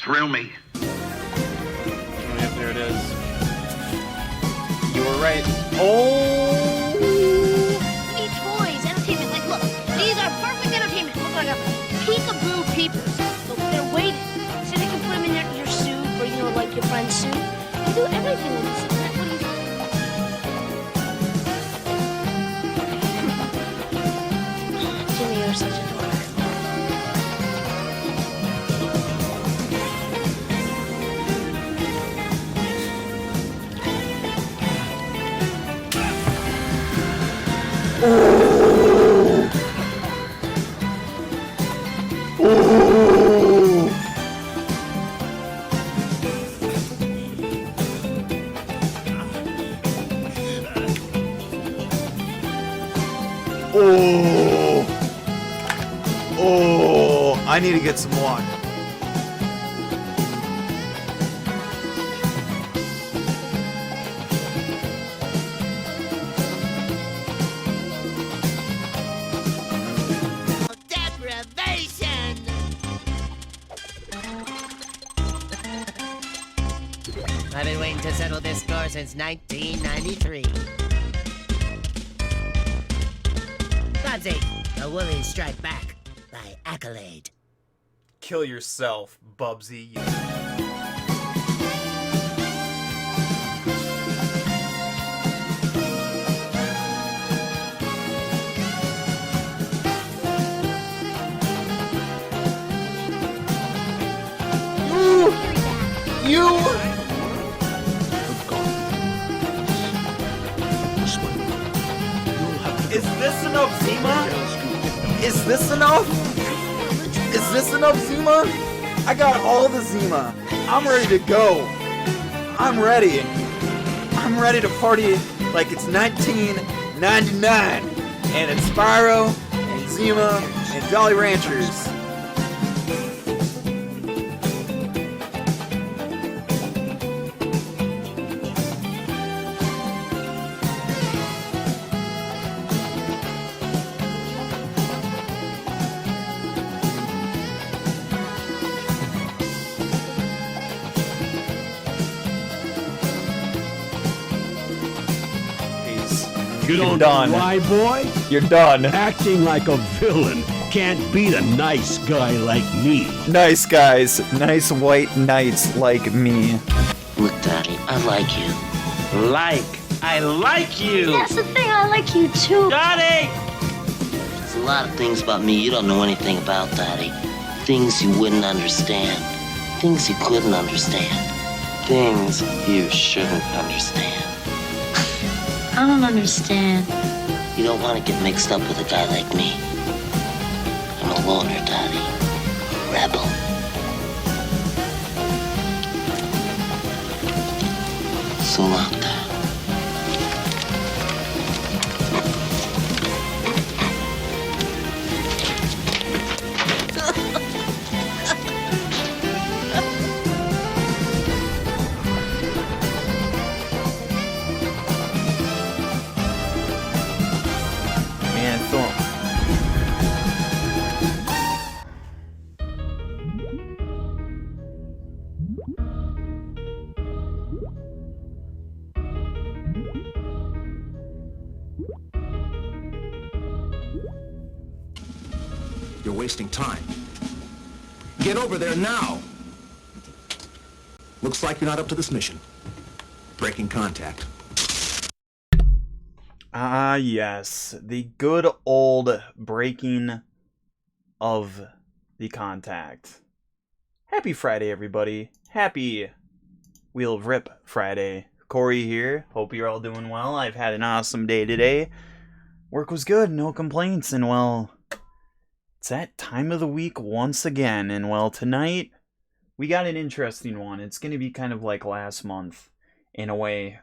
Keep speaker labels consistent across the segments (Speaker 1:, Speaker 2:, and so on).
Speaker 1: Thrill me.
Speaker 2: Yep, there it is. You were right. Oh!
Speaker 3: These toys, entertainment, like, look, these are perfect entertainment. Look like a peekaboo peepers. Look, they're weighted, so they can put them in your soup or, you know, like your friend's soup. You do everything with these things. What do you... Jimmy, you're such a dork.
Speaker 4: Oh, oh, I need to get some water.
Speaker 5: Deprivation! I've been waiting to settle this score since 1993. Bubsy, the Woolies strike back by accolade.
Speaker 4: Kill yourself, Bubsy. Is this enough, Zima? Is this enough? Is this enough, Zima? I got all the Zima. I'm ready to go. I'm ready. I'm ready to party like it's 1999. And it's Spyro, and Zima, and Jolly Ranchers.
Speaker 6: You
Speaker 4: You're
Speaker 6: don't
Speaker 4: done.
Speaker 6: know why, boy?
Speaker 4: You're done.
Speaker 6: Acting like a villain can't beat a nice guy like me.
Speaker 4: Nice guys, nice white knights like me.
Speaker 7: Look, Daddy, I like you.
Speaker 5: I like you!
Speaker 3: That's the thing, I like you too.
Speaker 5: Daddy!
Speaker 7: There's a lot of things about me you don't know anything about, Daddy. Things you wouldn't understand. Things you couldn't understand. Things you shouldn't understand.
Speaker 3: I don't understand.
Speaker 7: You don't want to get mixed up with a guy like me. I'm a loner, Daddy. A rebel. So long, Dad.
Speaker 4: Anthem.
Speaker 8: You're wasting time. Get over there now! Looks like you're not up to this mission. Breaking contact.
Speaker 4: Ah, yes. The good old breaking of the contact. Happy Friday, everybody. Happy Wheel of Rip Friday. Corey here. Hope you're all doing well. I've had an awesome day today. Work was good, no complaints, and well, it's that time of the week once again. And well, tonight, we got an interesting one. It's going to be kind of like last month, in a way.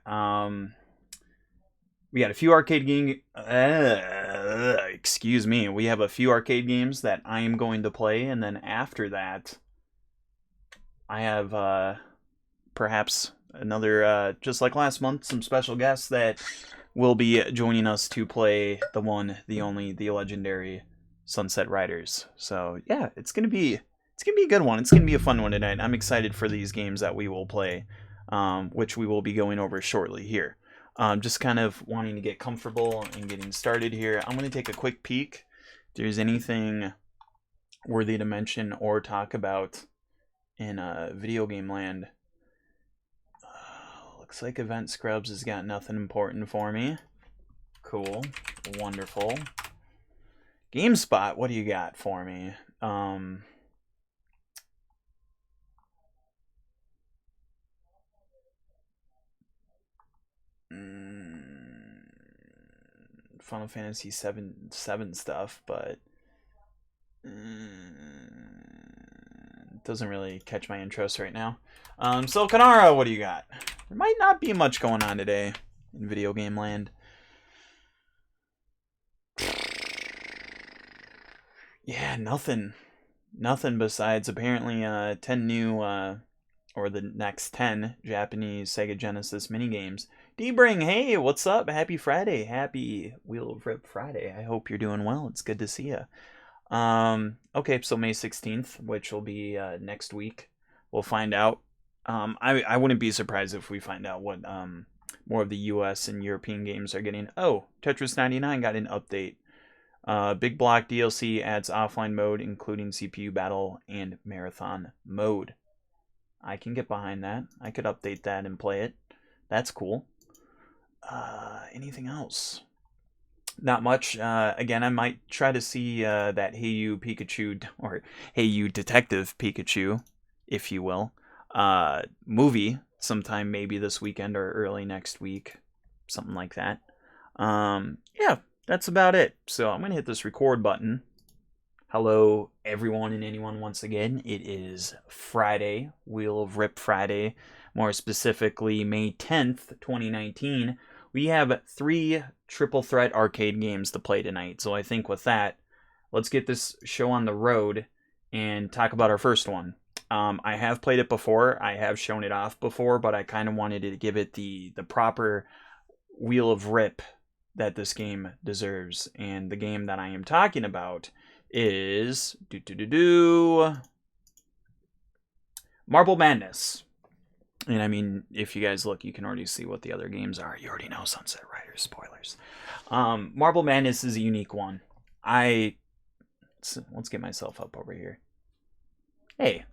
Speaker 4: We got a few arcade games. Excuse me. We have a few arcade games that I am going to play, and then after that, I have perhaps another, just like last month, some special guests that will be joining us to play the one, the only, the legendary Sunset Riders. So yeah, it's gonna be it's going to be a good one. It's going to be a fun one tonight. I'm excited for these games that we will play, which we will be going over shortly here. Just kind of wanting to get comfortable and getting started here. I'm going to take a quick peek if there's anything worthy to mention or talk about in video game land. Looks like Event Scrubs has got nothing important for me. Cool. Wonderful. GameSpot, what do you got for me? Final Fantasy 7 stuff, but doesn't really catch my interest right now. So Kanara, what do you got? There might not be much going on today in video game land. Yeah, nothing besides apparently 10 new or the next 10 Japanese Sega Genesis minigames. D-Bring, hey, what's up? Happy Friday. Happy Wheel of Rip Friday. I hope you're doing well. It's good to see you. Okay, so May 16th, which will be next week. We'll find out. I wouldn't be surprised if we find out what more of the US and European games are getting. Oh, Tetris 99 got an update. Big Block DLC adds offline mode, including CPU battle and marathon mode. I can get behind that. I could update that and play it. That's cool. Anything else? Not much. Again, I might try to see that Hey You Pikachu, or Hey You Detective Pikachu, if you will, movie sometime maybe this weekend or early next week. Something like that. Yeah, that's about it. So I'm going to hit this record button. Hello, everyone and anyone, once again. It is Friday, Wheel of Rip Friday. More specifically, May 10th, 2019. We have 3 triple threat arcade games to play tonight. So I think with that, let's get this show on the road and talk about our first one. I have played it before. I have shown it off before, but I kind of wanted to give it the proper Wheel of Rip that this game deserves. And the game that I am talking about is Marble Madness. And I mean, if you guys look, you can already see what the other games are. You already know Sunset Riders, spoilers. Marble Madness is a unique one. Let's get myself up over here. Hey,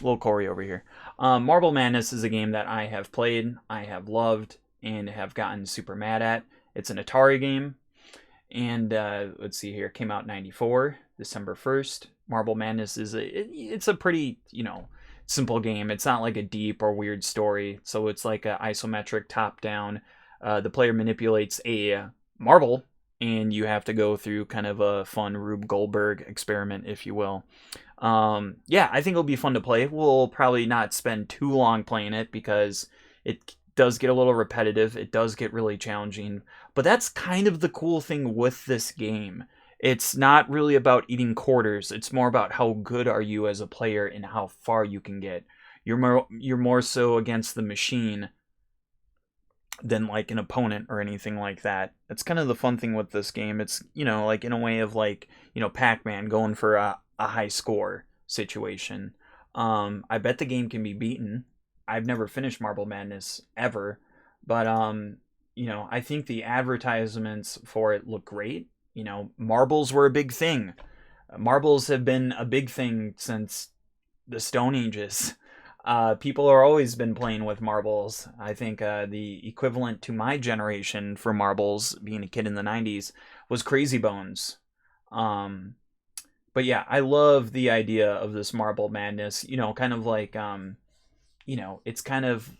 Speaker 4: little Corey over here. Marble Madness is a game that I have played, I have loved, and have gotten super mad at. It's an Atari game. And let's see here, it came out in 94, December 1st. Marble Madness is it's a pretty, simple game. It's not like a deep or weird story. So it's like an isometric top-down. The player manipulates a marble, and you have to go through kind of a fun Rube Goldberg experiment, if you will. Yeah, I think it'll be fun to play. We'll probably not spend too long playing it because it does get a little repetitive. It does get really challenging. But that's kind of the cool thing with this game. It's not really about eating quarters. It's more about how good are you as a player and how far you can get. You're more so against the machine than like an opponent or anything like that. That's kind of the fun thing with this game. It's, like in a way of like, Pac-Man going for a high score situation. I bet the game can be beaten. I've never finished Marble Madness ever, but I think the advertisements for it look great. Marbles were a big thing. Marbles have been a big thing since the Stone Ages. People are always been playing with marbles. I think the equivalent to my generation for marbles, being a kid in the 90s, was Crazy Bones. But yeah, I love the idea of this Marble Madness. Kind of like, it's kind of,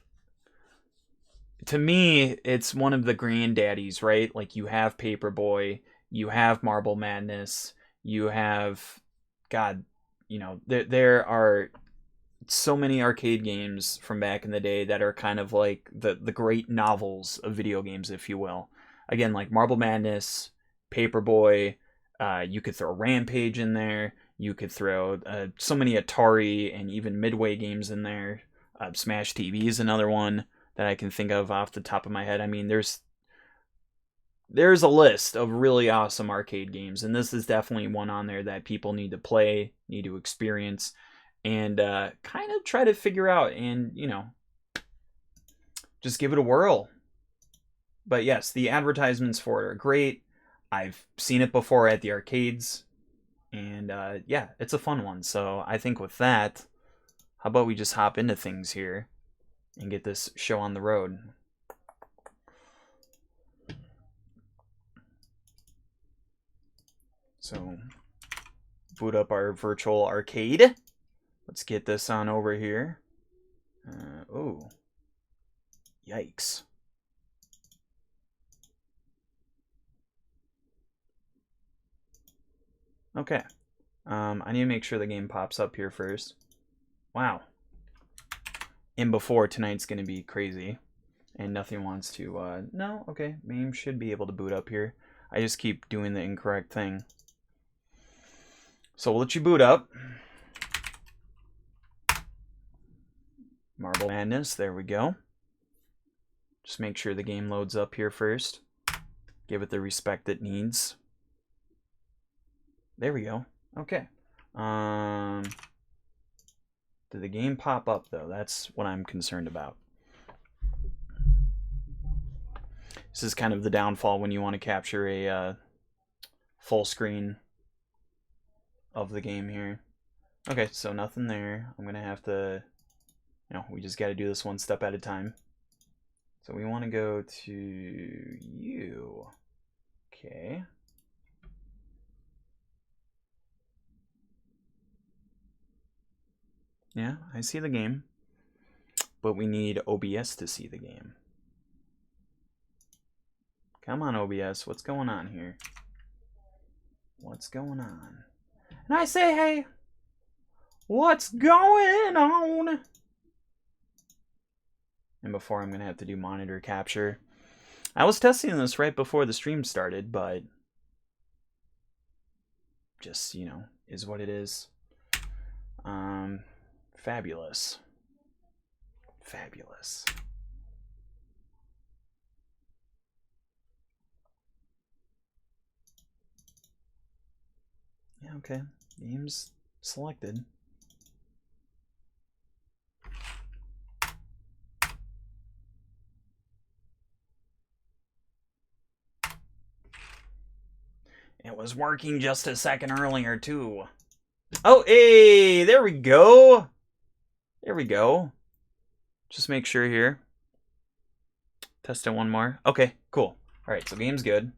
Speaker 4: to me, it's one of the granddaddies, right? Like you have Paperboy, you have Marble Madness, you have, God, there are so many arcade games from back in the day that are kind of like the great novels of video games, if you will. Again, like Marble Madness, Paperboy, you could throw Rampage in there, you could throw so many Atari and even Midway games in there. Smash TV is another one that I can think of off the top of my head. I mean, there's a list of really awesome arcade games, and this is definitely one on there that people need to play, need to experience. and kind of try to figure out and, you know, just give it a whirl. But yes, the advertisements for it are great. I've seen it before at the arcades, and yeah, it's a fun one. So I think with that, how about we just hop into things here and get this show on the road. So boot up our virtual arcade. Let's get this on over here. Oh, yikes. Okay. I need to make sure the game pops up here first. Wow. And before, tonight's going to be crazy. And nothing wants to... no, okay. Game should be able to boot up here. I just keep doing the incorrect thing. So we'll let you boot up. Marble Madness, there we go. Just make sure the game loads up here first. Give it the respect it needs. There we go. Okay. Did the game pop up, though? That's what I'm concerned about. This is kind of the downfall when you want to capture a full screen of the game here. Okay, so nothing there. I'm going to have to... You know, we just got to do this one step at a time. So we want to go to you. Okay. Yeah, I see the game. But we need OBS to see the game. Come on, OBS. What's going on here? What's going on? And I say, hey, what's going on? And before, I'm going to have to do monitor capture. I was testing this right before the stream started, but just, you know, is what it is. Fabulous. Fabulous. Yeah, okay. Game's selected. It was working just a second earlier, too. Oh, hey! There we go! There we go. Just make sure here. Test it one more. Okay, cool. Alright, so game's good.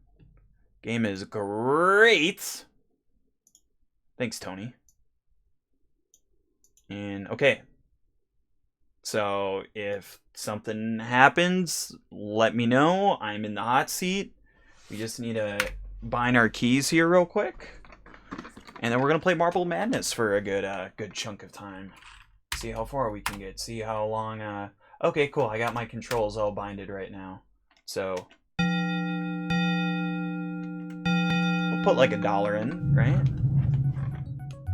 Speaker 4: Game is great! Thanks, Tony. And, okay. So, if something happens, let me know. I'm in the hot seat. We just need to bind our keys here real quick. And then we're going to play Marble Madness for a good chunk of time. See how far we can get. See how long... Okay, cool. I got my controls all binded right now. So... we'll put like $1 in, right?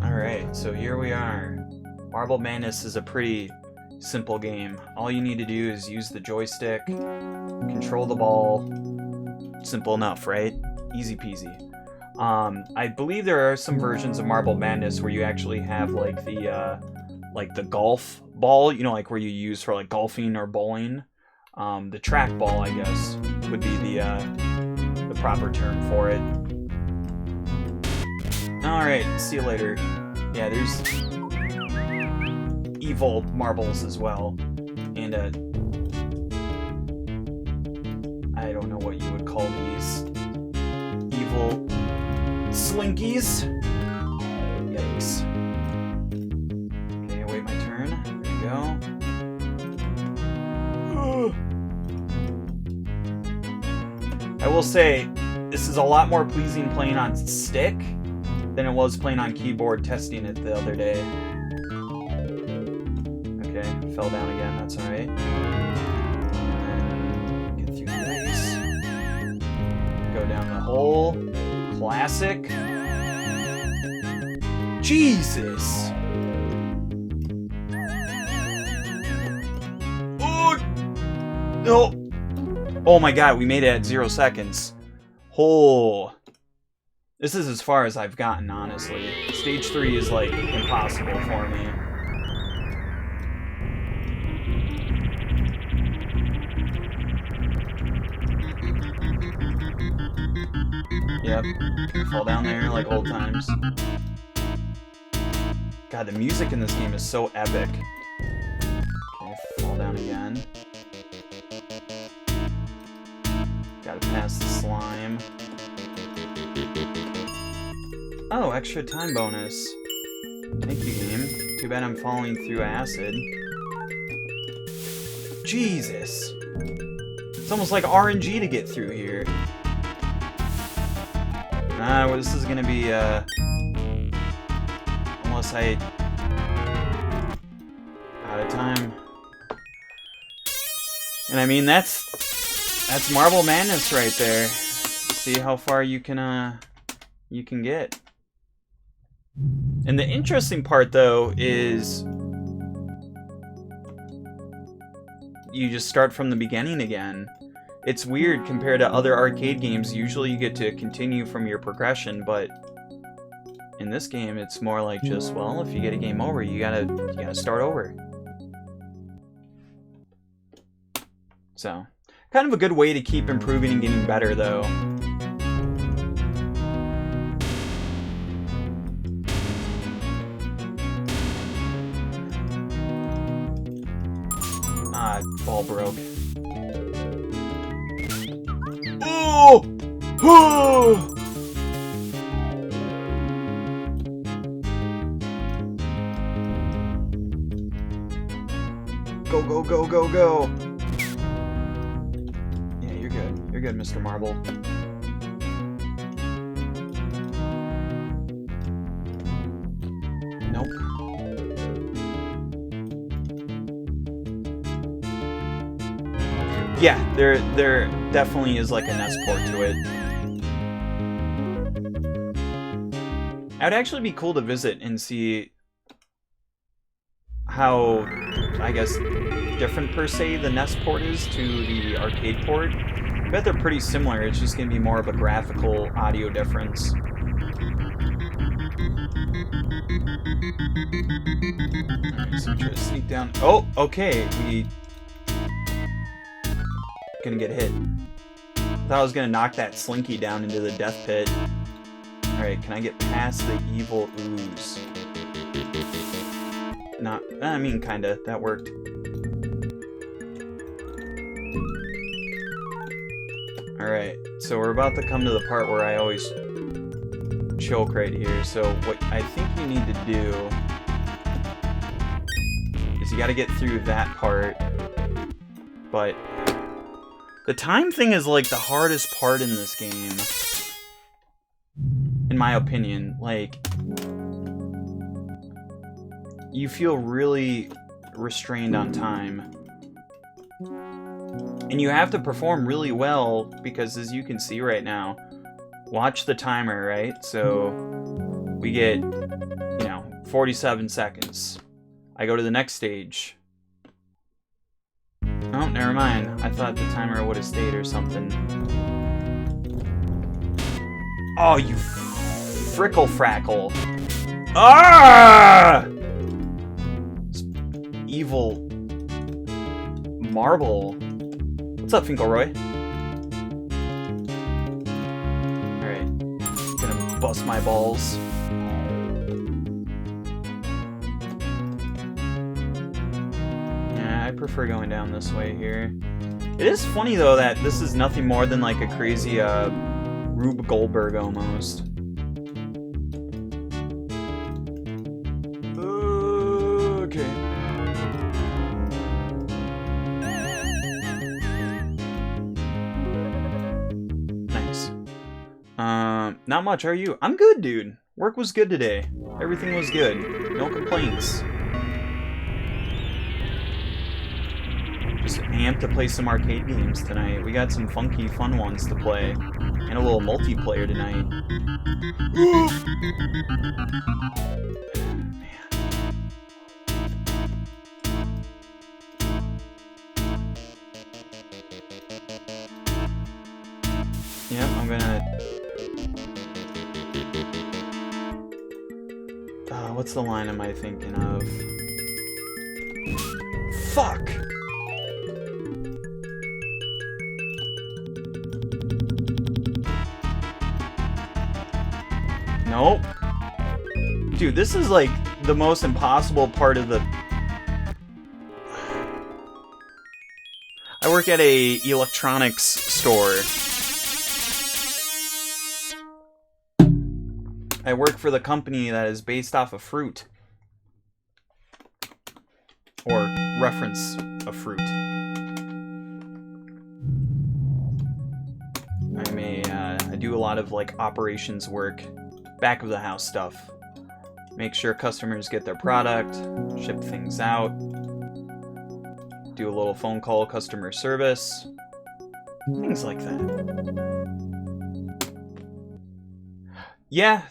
Speaker 4: Alright, so here we are. Marble Madness is a pretty simple game. All you need to do is use the joystick, control the ball. Simple enough, right? Easy peasy. I believe there are some versions of Marble Madness where you actually have like the golf ball, you know, like where you use for like golfing or bowling. The track ball, I guess, would be the proper term for it. All right, see you later. Yeah, there's evil marbles as well, and I don't know what you would call these. Evil slinkies. Yikes. Okay, wait my turn. There we go. I will say, this is a lot more pleasing playing on stick than it was playing on keyboard testing it the other day. Okay, fell down again, that's alright. Get through this. Go down the hole. Classic. Jesus! Oh! No! Oh my god, we made it at 0 seconds. Oh. This is as far as I've gotten, honestly. Stage 3 is, like, impossible for me. Yep. Fall down there like old times. God, the music in this game is so epic. Okay, fall down again. Gotta pass the slime. Oh, extra time bonus. Thank you, game. Too bad I'm falling through acid. Jesus! It's almost like RNG to get through here. Well, this is gonna be, unless I... out of time. And I mean, that's Marble Madness right there. See how far you can get. And the interesting part, though, is you just start from the beginning again. It's weird compared to other arcade games. Usually you get to continue from your progression, but in this game it's more like just, well, if you get a game over, you gotta start over. So, kind of a good way to keep improving and getting better, though. Ah, ball broke. Oh! Oh! Go, go, go, go, go! Yeah, you're good. You're good, Mr. Marble. Nope. Yeah, there definitely is like a NES port to it. It would actually be cool to visit and see how, I guess, different per se the NES port is to the arcade port. I bet they're pretty similar, it's just going to be more of a graphical audio difference. Alright, so try to sneak down. Oh, okay, we... gonna get hit. Thought I was gonna knock that Slinky down into the death pit. Alright, can I get past the evil ooze? Not, I mean, kinda. That worked. Alright, so we're about to come to the part where I always choke right here. So what I think you need to do is you gotta get through that part. But the time thing is like the hardest part in this game. In my opinion. Like, you feel really restrained on time. And you have to perform really well because, as you can see right now, watch the timer, right? So we get, 47 seconds. I go to the next stage. Oh, never mind. I thought the timer would have stayed or something. Oh, you frickle frackle. Ah! Evil marble. What's up, Finkelroy? Alright. Gonna bust my balls. Yeah, I prefer going down this way here. It is funny, though, that this is nothing more than like a crazy, Rube Goldberg almost. Okay. Nice. Not much, are you? I'm good, dude. Work was good today. Everything was good. No complaints. Just amped to play some arcade games tonight. We got some funky, fun ones to play. And a little multiplayer tonight. Yep, I'm gonna... what's the line am I thinking of? Fuck! Nope. Dude, this is like the most impossible part of the... I work at a electronics store. I work for the company that is based off of fruit. Or reference a fruit. I do a lot of like operations work, back of the house stuff. Make sure customers get their product, ship things out, do a little phone call customer service, things like that. Yeah,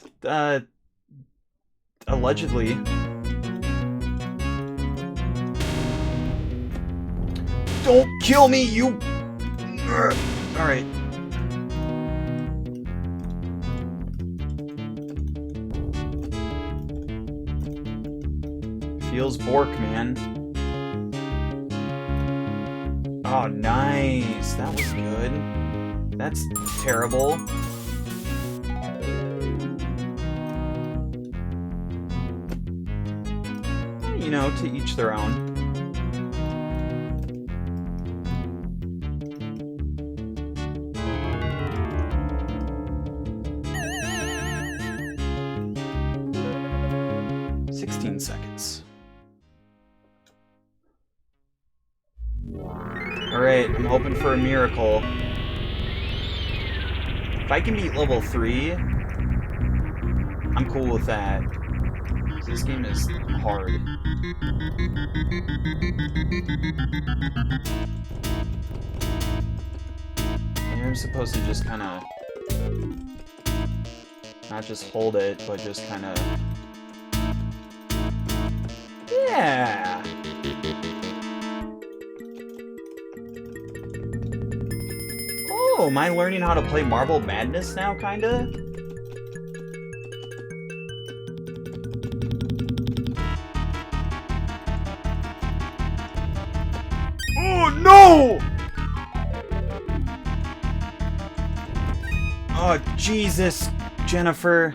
Speaker 4: allegedly. Don't kill me, you... Alright. Feels Bork, man. Oh, nice. That was good. That's terrible. You know, to each their own. Seconds. Alright, I'm hoping for a miracle. If I can beat level 3, I'm cool with that. This game is hard. You're supposed to just kind of... not just hold it, but just kind of... Yeah! Oh, am I learning how to play Marble Madness now, kinda? Oh, no! Oh, Jesus, Jennifer.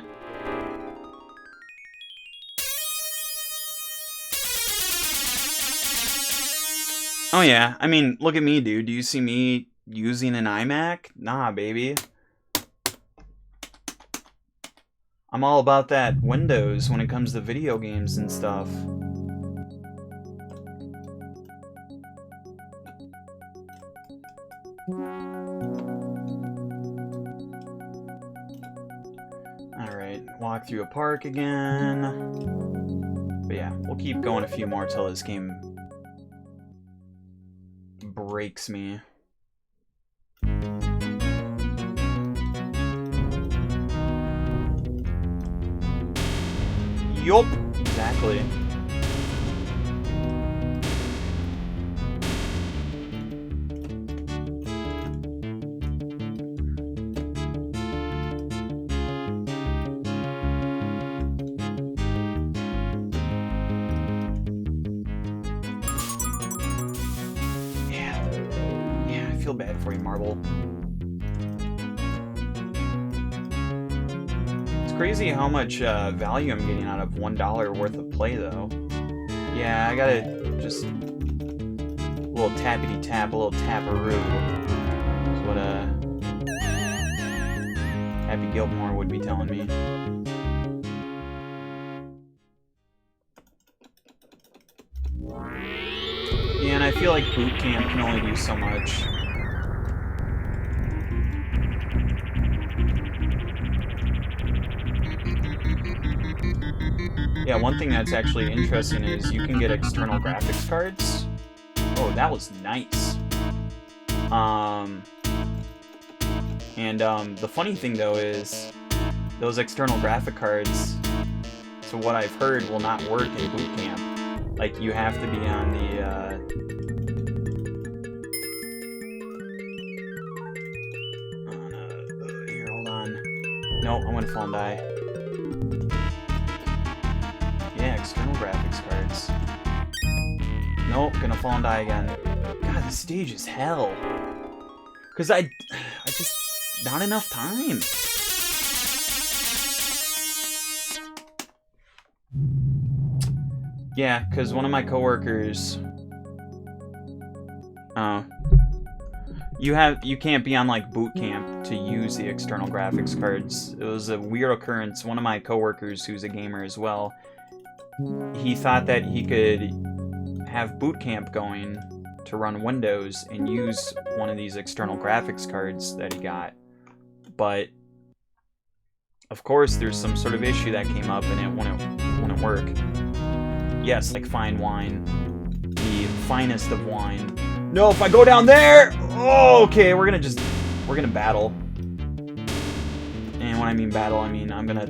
Speaker 4: Oh yeah, I mean, look at me, dude. Do you see me using an iMac? Nah, baby. I'm all about that Windows when it comes to video games and stuff. Alright, walk through a park again. But yeah, we'll keep going a few more till this game breaks me. Yup, exactly. I feel bad for you, Marble. It's crazy how much value I'm getting out of $1 worth of play, though. Yeah, I gotta just... a little tappity-tap, a little taparoo. That's what Happy Gilmore would be telling me. Yeah, and I feel like boot camp can only do so much. Yeah, one thing that's actually interesting is you can get external graphics cards. Oh, that was nice. The funny thing though is those external graphic cards, so what I've heard, will not work in boot camp. Like, you have to be on the here, hold on. No, I'm gonna fall and die. Yeah, external graphics cards. Nope, gonna fall and die again. God, this stage is hell. Cause I just, not enough time. Yeah, because one of my coworkers... You can't be on, like, boot camp to use the external graphics cards. It was a weird occurrence. One of my coworkers, who's a gamer as well, he thought that he could have boot camp going to run Windows and use one of these external graphics cards that he got. But, of course, there's some sort of issue that came up and it wouldn't work. Yes, like fine wine. The finest of wine. No, if I go down there! Oh, okay, we're gonna battle. And when I mean battle, I mean I'm gonna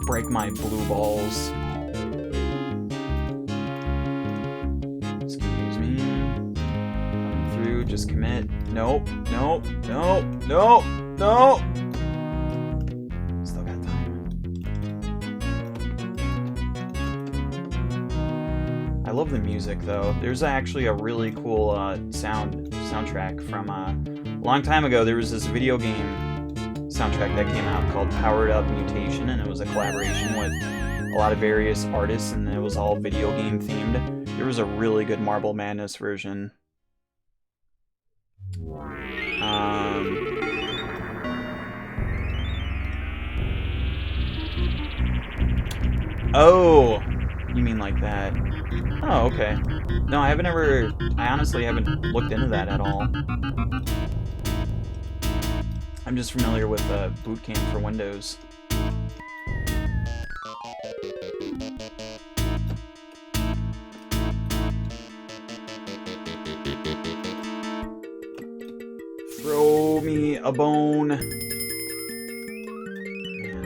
Speaker 4: break my blue balls. Excuse me. Coming through, just commit. Nope, nope, nope, nope, nope! Still got time. I love the music, though. There's actually a really cool soundtrack from a long time ago. There was this video game soundtrack that came out called Powered Up Mutation, and it was a collaboration with a lot of various artists, and it was all video game themed. There was a really good Marble Madness version. Oh, you mean like that? Oh, okay. No, I honestly haven't looked into that at all. I'm just familiar with Boot Camp for Windows. Throw me a bone. Man,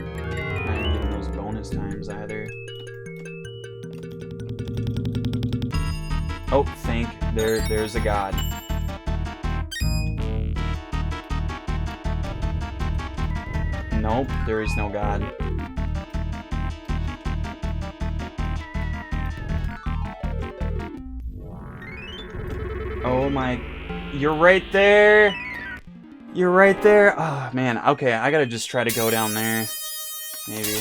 Speaker 4: I'm not getting those bonus times either. Oh, there's a god. Nope, there is no god. Oh my, you're right there. You're right there. Oh man, okay, I gotta just try to go down there. Maybe.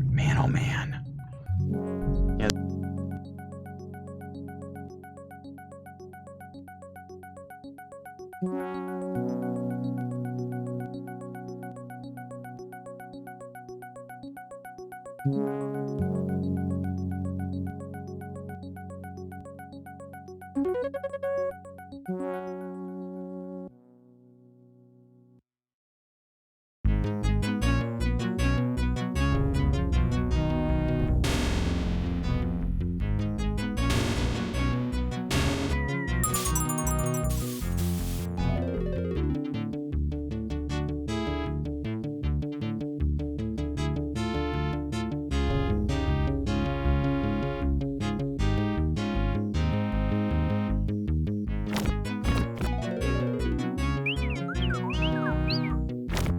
Speaker 4: Man, oh man. Yeah.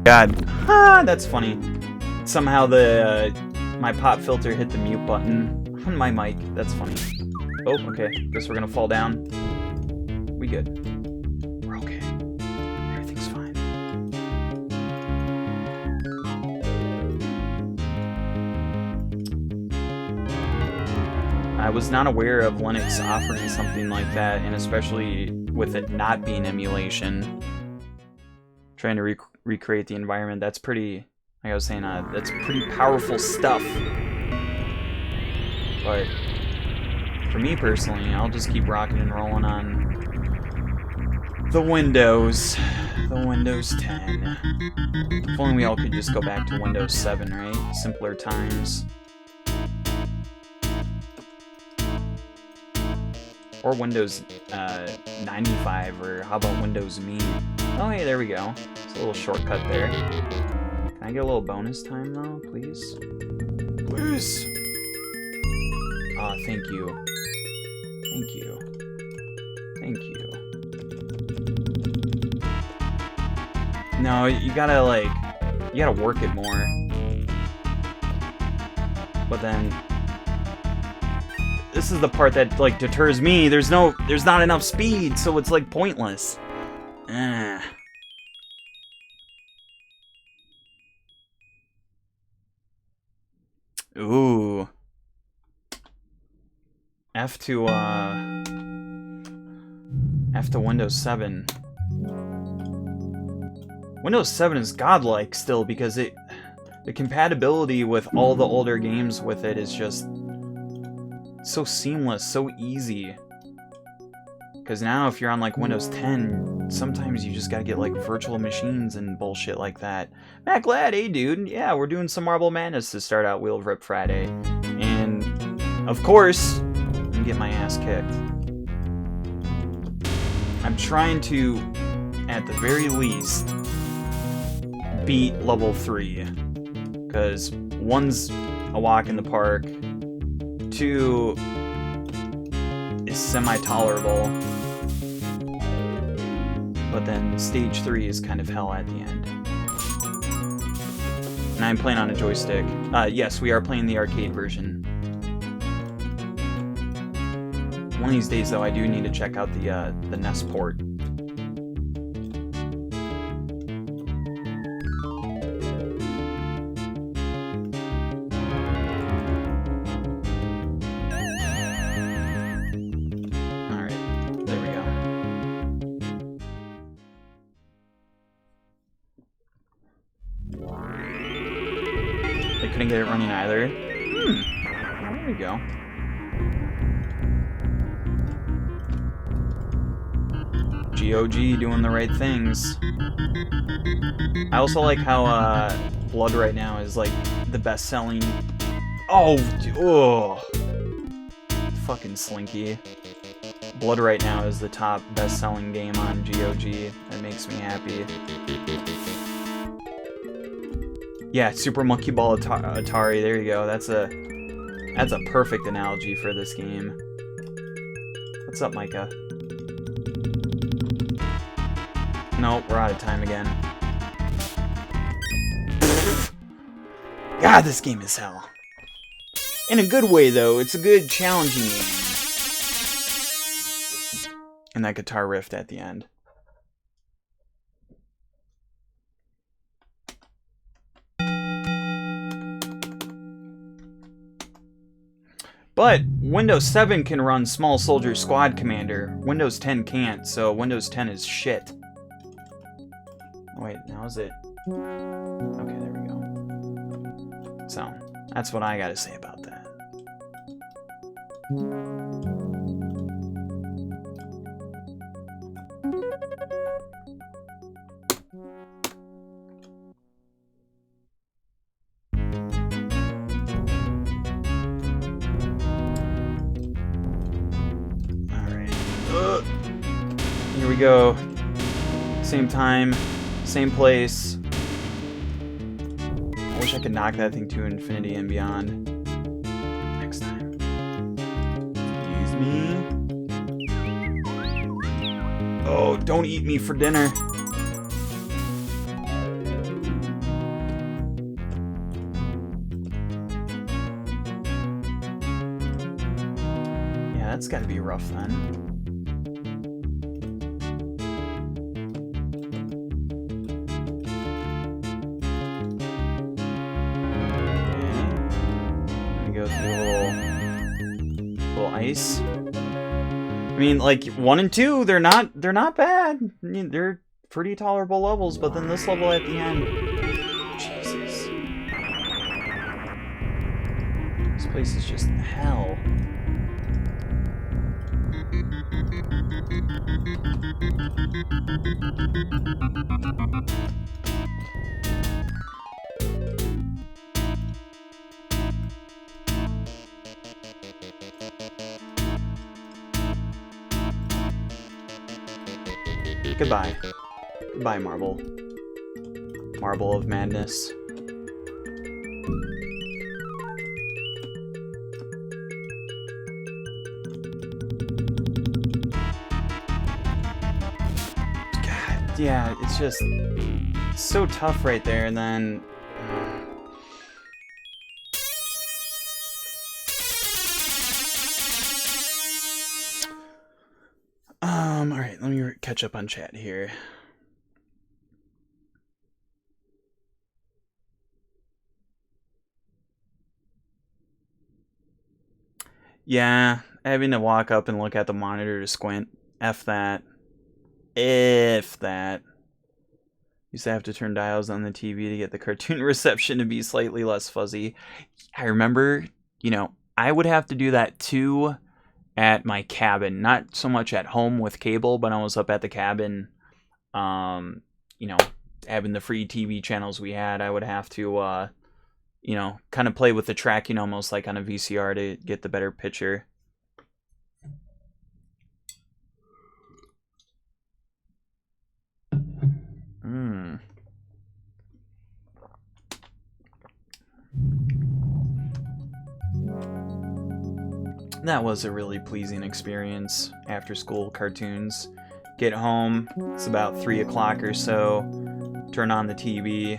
Speaker 4: God. Ah, that's funny. Somehow my pop filter hit the mute button on my mic. That's funny. Oh, okay. Guess we're gonna fall down. We good. We're okay. Everything's fine. I was not aware of Linux offering something like that, and especially with it not being emulation. Trying to recreate the environment, that's pretty, like I was saying, that's pretty powerful stuff. But for me personally, I'll just keep rocking and rolling on the Windows 10. If only we all could just go back to Windows 7, right? Simpler times. Or Windows 95, or how about Windows Me? Oh, hey, there we go. It's a little shortcut there. Can I get a little bonus time, though, please? Please! Aw, thank you. Thank you. Thank you. No, you gotta, like, you gotta work it more. But then, this is the part that, like, deters me. There's not enough speed, so it's, like, pointless. Ooh. F to Windows 7. Windows 7 is godlike still because the compatibility with all the older games with it is just so seamless, so easy. Because now if you're on like Windows 10, sometimes you just gotta get like virtual machines and bullshit like that. Matt Glad, hey dude, yeah, we're doing some Marble Madness to start out Wheel of Rip Friday. And of course, I'm getting my ass kicked. I'm trying to, at the very least, beat level 3. Because 1's a walk in the park, 2 is semi-tolerable, but then stage 3 is kind of hell at the end. And I'm playing on a joystick. Yes, we are playing the arcade version. One of these days, though, I do need to check out the NES port. Couldn't get it running either. There we go. GOG doing the right things. I also like how Blood right now is like the best-selling. Oh, fucking Slinky. Blood right now is the top best-selling game on GOG. That makes me happy. Yeah, Super Monkey Ball Atari. There you go. That's a perfect analogy for this game. What's up, Micah? Nope, we're out of time again. God, this game is hell. In a good way, though. It's a good, challenging game. And that guitar riff at the end. But Windows 7 can run Small Soldier Squad Commander. Windows 10 can't, so Windows 10 is shit. Oh, wait, now is it? Okay, there we go. So, that's what I gotta say about that. Here we go. Same time, same place. I wish I could knock that thing to infinity and beyond. Next time. Excuse me. Oh, don't eat me for dinner. Yeah, that's gotta be rough then. Ice. I mean, like 1 and 2, they're not bad. I mean, they're pretty tolerable levels, but then this level at the end, Jesus, this place is just hell. Goodbye. Goodbye, Marble. Marble of Madness. God, yeah, it's just so tough right there, and then... Alright, let me catch up on chat here. Yeah, Having to walk up and look at the monitor to squint. F that. If that. Used to have to turn dials on the TV to get the cartoon reception to be slightly less fuzzy. I remember, you know, I would have to do that too at my cabin. Not so much at home with cable, but I was up at the cabin, you know, having the free TV channels we had. I would have to, you know, kind of play with the tracking almost like on a VCR to get the better picture. That was a really pleasing experience. After school cartoons. Get home, it's about 3 o'clock or so. Turn on the TV.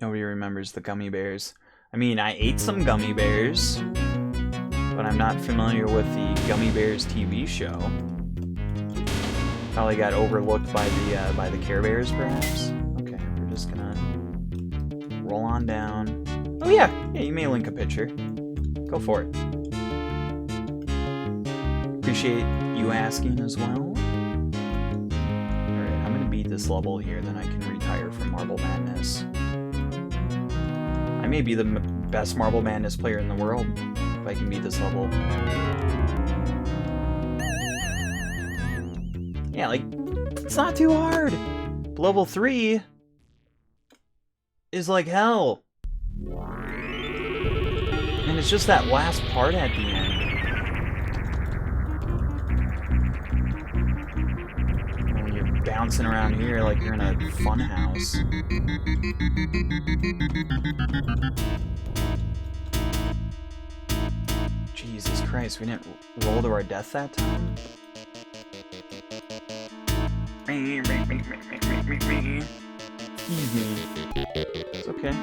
Speaker 4: Nobody remembers the gummy bears. I mean, I ate some gummy bears, but I'm not familiar with the Gummy Bears TV show. Probably got overlooked by the Care Bears, perhaps. Okay, we're just gonna roll on down. Oh yeah, you may link a picture. Go for it. Appreciate you asking as well. Alright, I'm gonna beat this level here, then I can retire from Marble Madness. I may be the best Marble Madness player in the world if I can beat this level. Yeah, like, it's not too hard. Level 3 is like hell. And it's just that last part at the end. When you're bouncing around here like you're in a fun house. Jesus Christ, we didn't roll to our death that time? Excuse me. It's okay.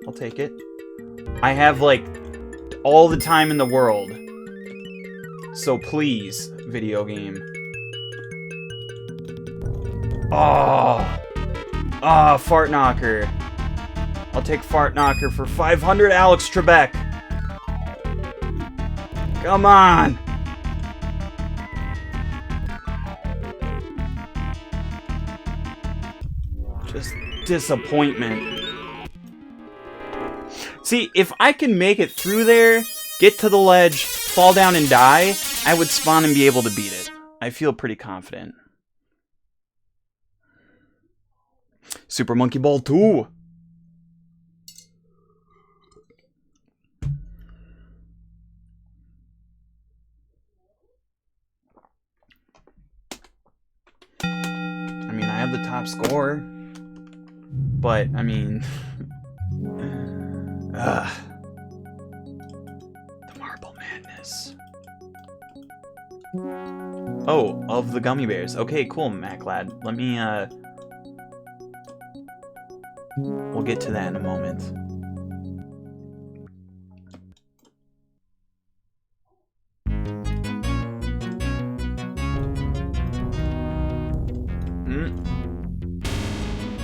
Speaker 4: I'll take it. I have, like, all the time in the world. So please, video game. Oh, Fart Knocker. I'll take Fart Knocker for 500 Alex Trebek. Come on. Just disappointment. See, if I can make it through there, get to the ledge, fall down and die, I would spawn and be able to beat it. I feel pretty confident. Super Monkey Ball 2. I mean, I have the top score. But, I mean... the Marble Madness. Oh, of the gummy bears. Okay, cool, MacLad. Let me, we'll get to that in a moment.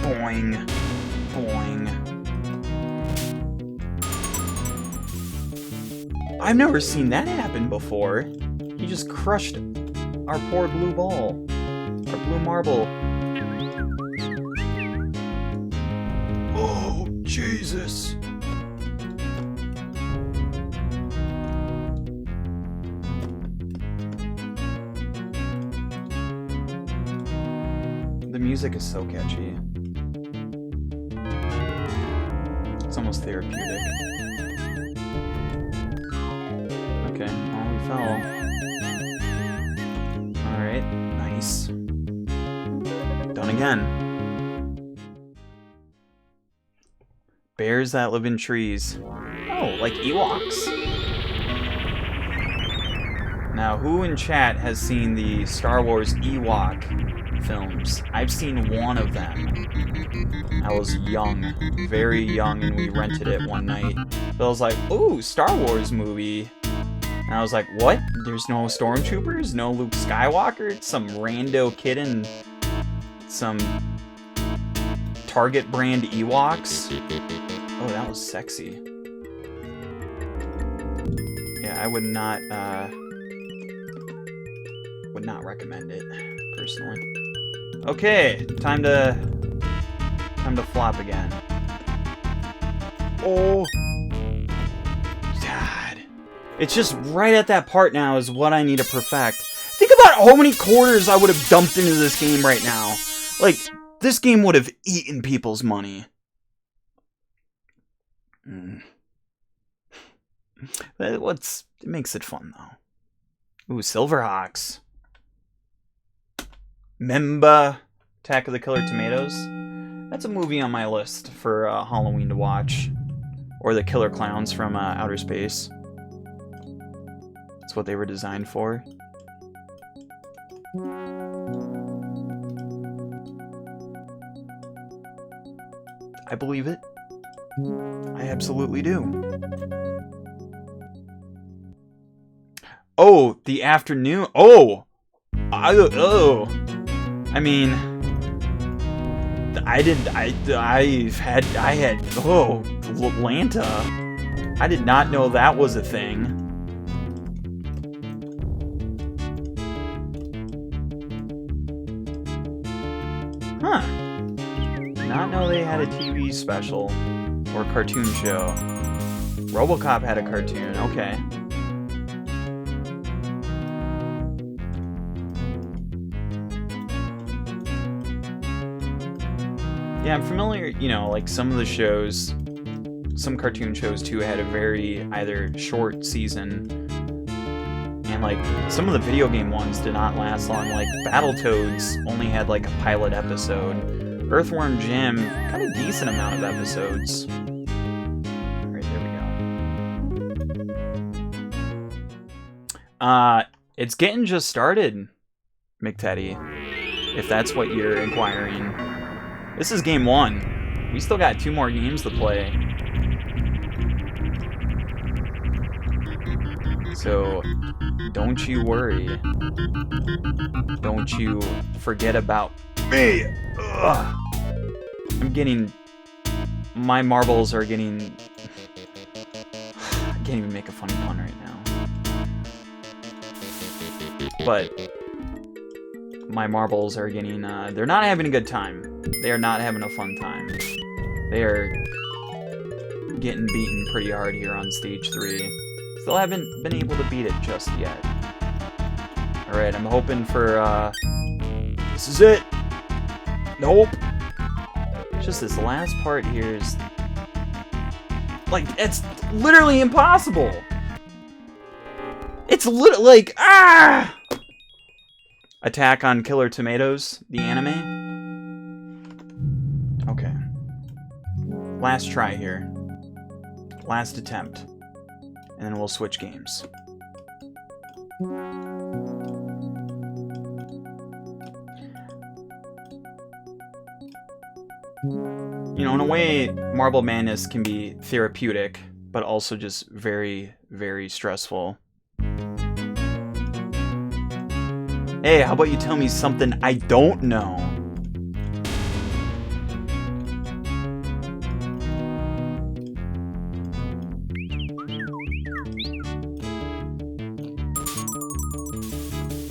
Speaker 4: Boing. Boing. I've never seen that happen before. He just crushed our poor blue ball. Our blue marble. Oh, Jesus. The music is so catchy. It's almost therapeutic. Okay, well, we fell. Alright, nice. Done again. Bears that live in trees. Oh, like Ewoks. Now, who in chat has seen the Star Wars Ewok films? I've seen one of them. I was young, very young, and we rented it one night. So I was like, ooh, Star Wars movie. And I was like, what? There's no stormtroopers? No Luke Skywalker? It's some rando kid in some Target brand Ewoks. Oh, that was sexy. Yeah, I would not recommend it personally. Okay, time to flop again. Oh, God! It's just right at that part now is what I need to perfect. Think about how many quarters I would have dumped into this game right now. Like, this game would have eaten people's money. It makes it fun though. Ooh, Silverhawks. Memba, Attack of the Killer Tomatoes. That's a movie on my list for Halloween to watch. Or the Killer Clowns from Outer Space. That's what they were designed for. I believe it. I absolutely do. Oh, the afternoon. Oh! I mean, I had Atlanta. I did not know that was a thing. Huh. Did not know they had a TV special or cartoon show. RoboCop had a cartoon, okay. Yeah, I'm familiar, you know, like some of the shows, some cartoon shows too had a very either short season, and like some of the video game ones did not last long. Like Battletoads only had like a pilot episode. Earthworm Jim, kind of decent amount of episodes. Alright, there we go. It's getting just started, McTeddy, if that's what you're inquiring. This is game 1. We still got 2 more games to play. So, don't you worry. Don't you forget about me. Ugh. I'm getting... My marbles are getting... I can't even make a funny pun right now. But... my marbles are getting, they're not having a good time. They are not having a fun time. They are getting beaten pretty hard here on stage 3. Still haven't been able to beat it just yet. Alright, I'm hoping for, this is it! Nope! Just this last part here is... like, it's literally impossible! It's literally, like, ah! Attack on Killer Tomatoes, the anime. Okay. Last try here. Last attempt. And then we'll switch games. You know, in a way, Marble Madness can be therapeutic, but also just very, very stressful. Hey, how about you tell me something I don't know?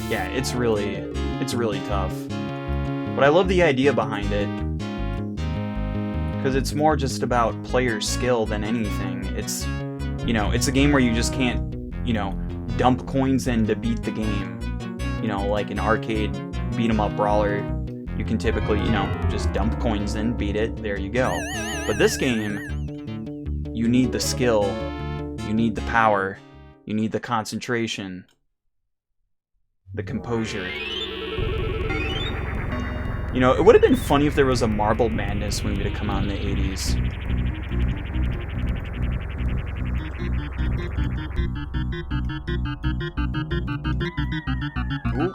Speaker 4: Yeah, it's really tough. But I love the idea behind it. Because it's more just about player skill than anything. It's, you know, it's a game where you just can't, you know, dump coins in to beat the game. You know, like an arcade beat-em-up brawler, you can typically, you know, just dump coins in, beat it, there you go. But this game, you need the skill, you need the power, you need the concentration, the composure. You know, it would have been funny if there was a Marble Madness movie to come out in the 80s. Ooh.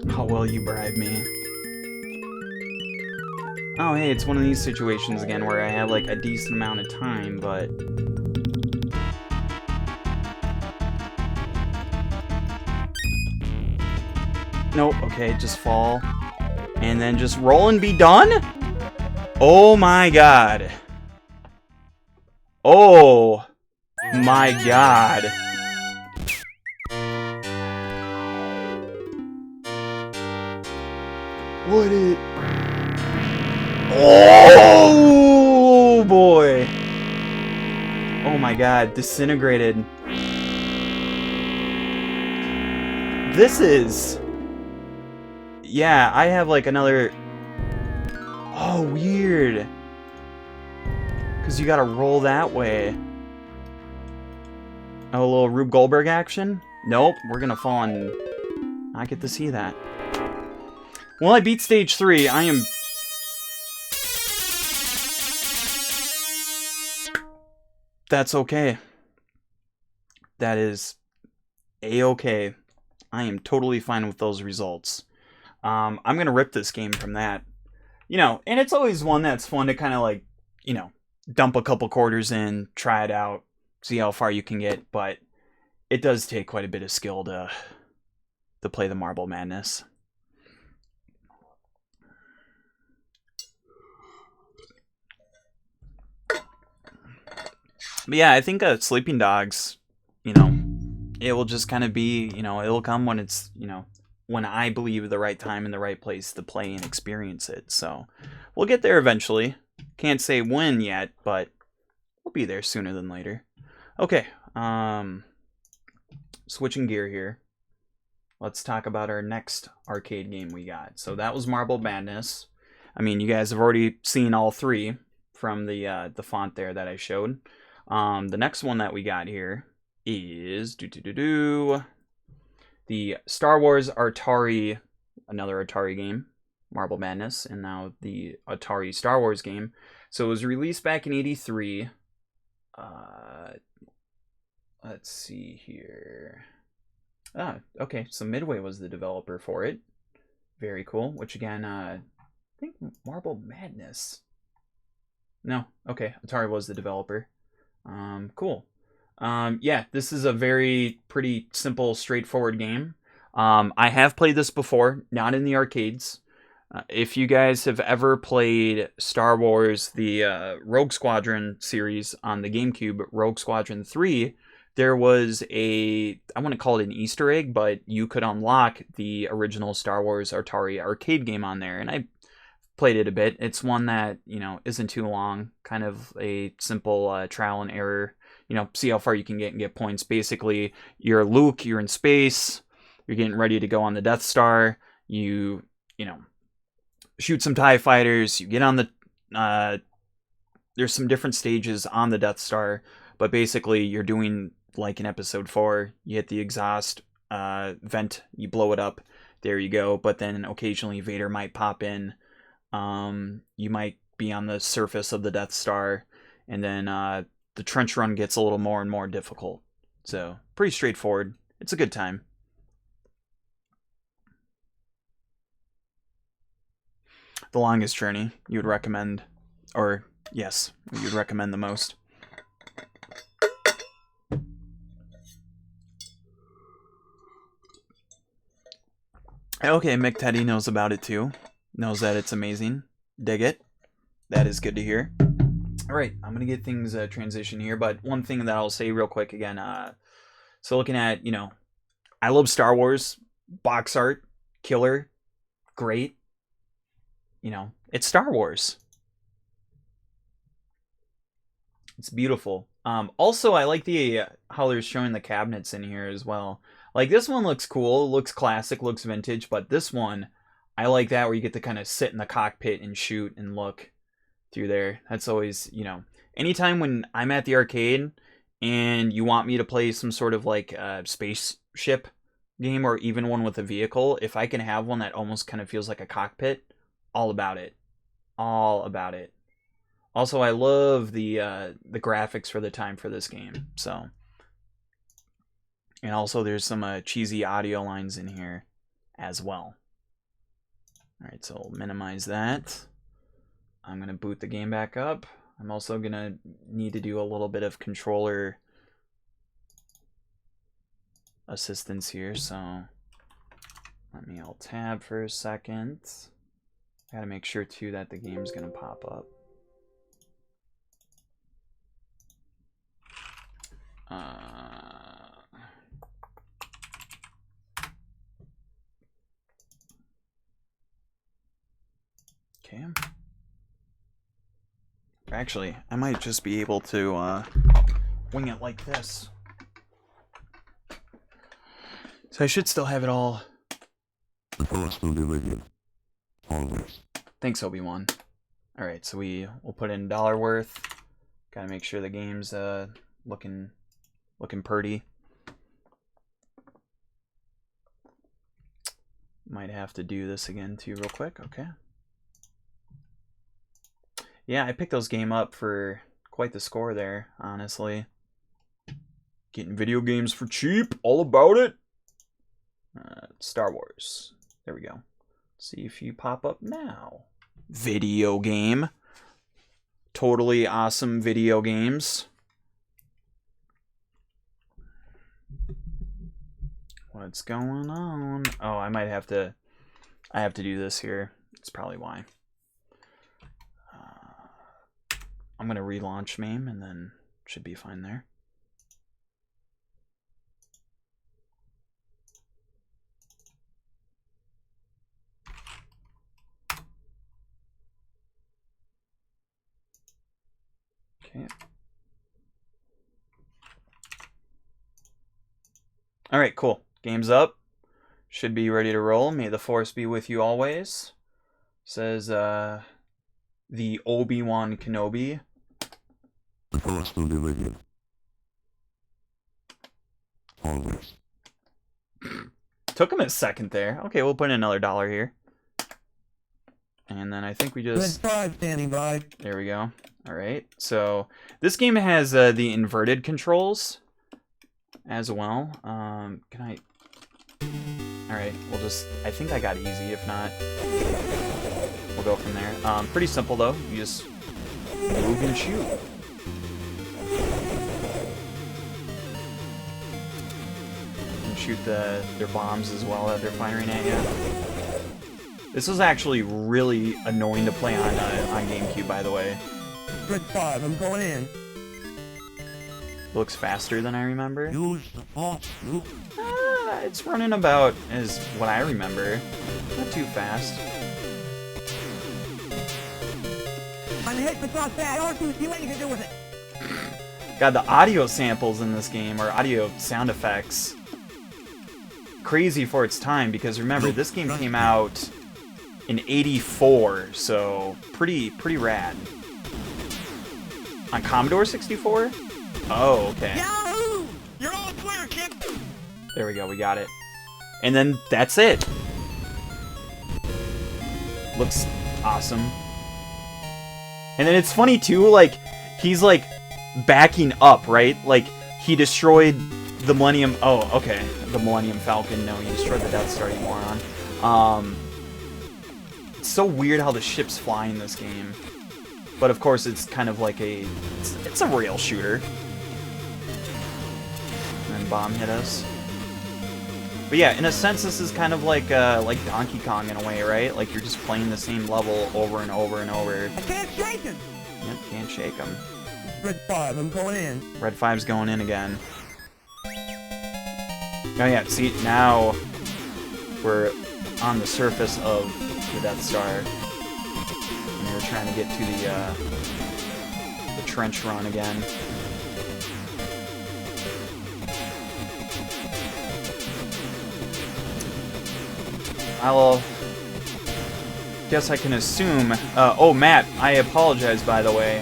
Speaker 4: How will you bribe me? Oh, hey, it's one of these situations again where I have like a decent amount of time, but... Nope, okay, just fall. And then just roll and be done? Oh my god. Oh my god. What is... Oh boy. Oh my god, disintegrated. This is... Yeah, I have like another... Oh, weird. Because you gotta roll that way. Oh, a little Rube Goldberg action? Nope, we're gonna fall and not get to see that. Well, I beat stage 3. I am... That's okay. That is a-okay. I am totally fine with those results. I'm gonna rip this game from that. You know, and it's always one that's fun to kind of like, you know, dump a couple quarters in, try it out, see how far you can get, but it does take quite a bit of skill to play the Marble Madness. But yeah, I think Sleeping Dogs, you know, it will just kind of be, you know, it'll come when it's, you know, when I believe the right time and the right place to play and experience it. So we'll get there eventually. Can't say when yet, but we'll be there sooner than later. Okay, switching gear here. Let's talk about our next arcade game we got. So that was Marble Madness. I mean, you guys have already seen all three from the font there that I showed. The next one that we got here is the Star Wars Atari, another Atari game, Marble Madness, and now the Atari Star Wars game. So it was released back in '83. Let's see here. Ah, okay, so Midway was the developer for it. Very cool. Which again, I think Marble Madness. No, okay, Atari was the developer. Cool. Yeah, this is a pretty simple, straightforward game. I have played this before, not in the arcades. If you guys have ever played Star Wars, the Rogue Squadron series on the GameCube, Rogue Squadron 3, there was I want to call it an Easter egg, but you could unlock the original Star Wars Atari arcade game on there, and I played it a bit. It's one that, you know, isn't too long, kind of a simple trial and error, you know, see how far you can get and get points. Basically, you're Luke, you're in space, you're getting ready to go on the Death Star, you know, shoot some TIE fighters, you get on the, there's some different stages on the Death Star, but basically you're doing like in episode 4, you hit the exhaust vent, you blow it up, there you go, but then occasionally Vader might pop in, you might be on the surface of the Death Star, and then the trench run gets a little more and more difficult. So, pretty straightforward. It's a good time. The longest journey you would recommend, or yes, you'd recommend the most. Okay, Mick Teddy knows about it too. Knows that it's amazing. Dig it. That is good to hear. Alright, I'm going to get things transition here, but one thing that I'll say real quick again, so looking at, you know, I love Star Wars, box art, killer, great, you know, it's Star Wars. It's beautiful. Also, I like how they're showing the cabinets in here as well. Like, this one looks cool, looks classic, looks vintage, but this one, I like that where you get to kind of sit in the cockpit and shoot and look through there. That's always, you know, anytime when I'm at the arcade and you want me to play some sort of like spaceship game or even one with a vehicle, if I can have one that almost kind of feels like a cockpit, all about it. All about it. Also, I love the graphics for the time for this game, so. And also there's some cheesy audio lines in here as well. Alright, so we'll minimize that. I'm going to boot the game back up. I'm also going to need to do a little bit of controller assistance here, so let me alt tab for a second. Gotta make sure too that the game's gonna pop up. Okay. Actually, I might just be able to wing it like this. So I should still have it all.
Speaker 1: The Force will be with you. Always.
Speaker 4: Thanks, Obi-Wan. Alright, so we'll put in dollar worth. Gotta make sure the game's looking purty. Might have to do this again too real quick. Okay. Yeah, I picked those game up for quite the score there, honestly. Getting video games for cheap, all about it. Star Wars. There we go. See if you pop up now. Video game. Totally awesome video games. What's going on? Oh, I have to do this here. That's probably why. I'm going to relaunch MAME and then should be fine there. Okay. All right, cool. Game's up. Should be ready to roll. May the Force be with you always. Says the Obi-Wan Kenobi.
Speaker 1: The Force will be with you. Always.
Speaker 4: Took him a second there. Okay, we'll put in another $1 here. And then I think we just...
Speaker 9: Good five, standing by.
Speaker 4: There we go. Alright, so this game has the inverted controls as well. Can I... Alright, we'll just... I think I got easy. If not, we'll go from there. Pretty simple though. You just move and shoot. You can shoot their bombs as well that they're firing at you. This was actually really annoying to play on GameCube, by the way.
Speaker 9: Good five, I'm going in.
Speaker 4: Looks faster than I remember.
Speaker 1: Use the Force, Luke.
Speaker 4: It's running about as what I remember. Not too fast.
Speaker 9: I'm hit because bad. I don't see anything to do with it.
Speaker 4: God, the audio samples in this game, or audio sound effects, crazy for its time, because remember, this game came out in '84, so pretty rad. On Commodore 64? Oh, okay.
Speaker 9: Yahoo! You're all clear, kid.
Speaker 4: There we go, we got it. And then that's it. Looks awesome. And then it's funny too, like, he's like backing up, right? Like, he destroyed the Millennium... Oh, okay. The Millennium Falcon. No, he destroyed the Death Star, you moron. It's so weird how the ships fly in this game. But of course, it's kind of like a... It's a rail shooter. And then bomb hit us. But yeah, in a sense, this is kind of like Donkey Kong in a way, right? Like, you're just playing the same level over and over and over.
Speaker 9: I can't shake him.
Speaker 4: Yep, can't shake them.
Speaker 9: Red five, I'm going in.
Speaker 4: Red 5's going in again. Oh yeah, see, now we're on the surface of the Death Star. And we're trying to get to the trench run again. I'll guess I can assume... oh, Matt, I apologize, by the way.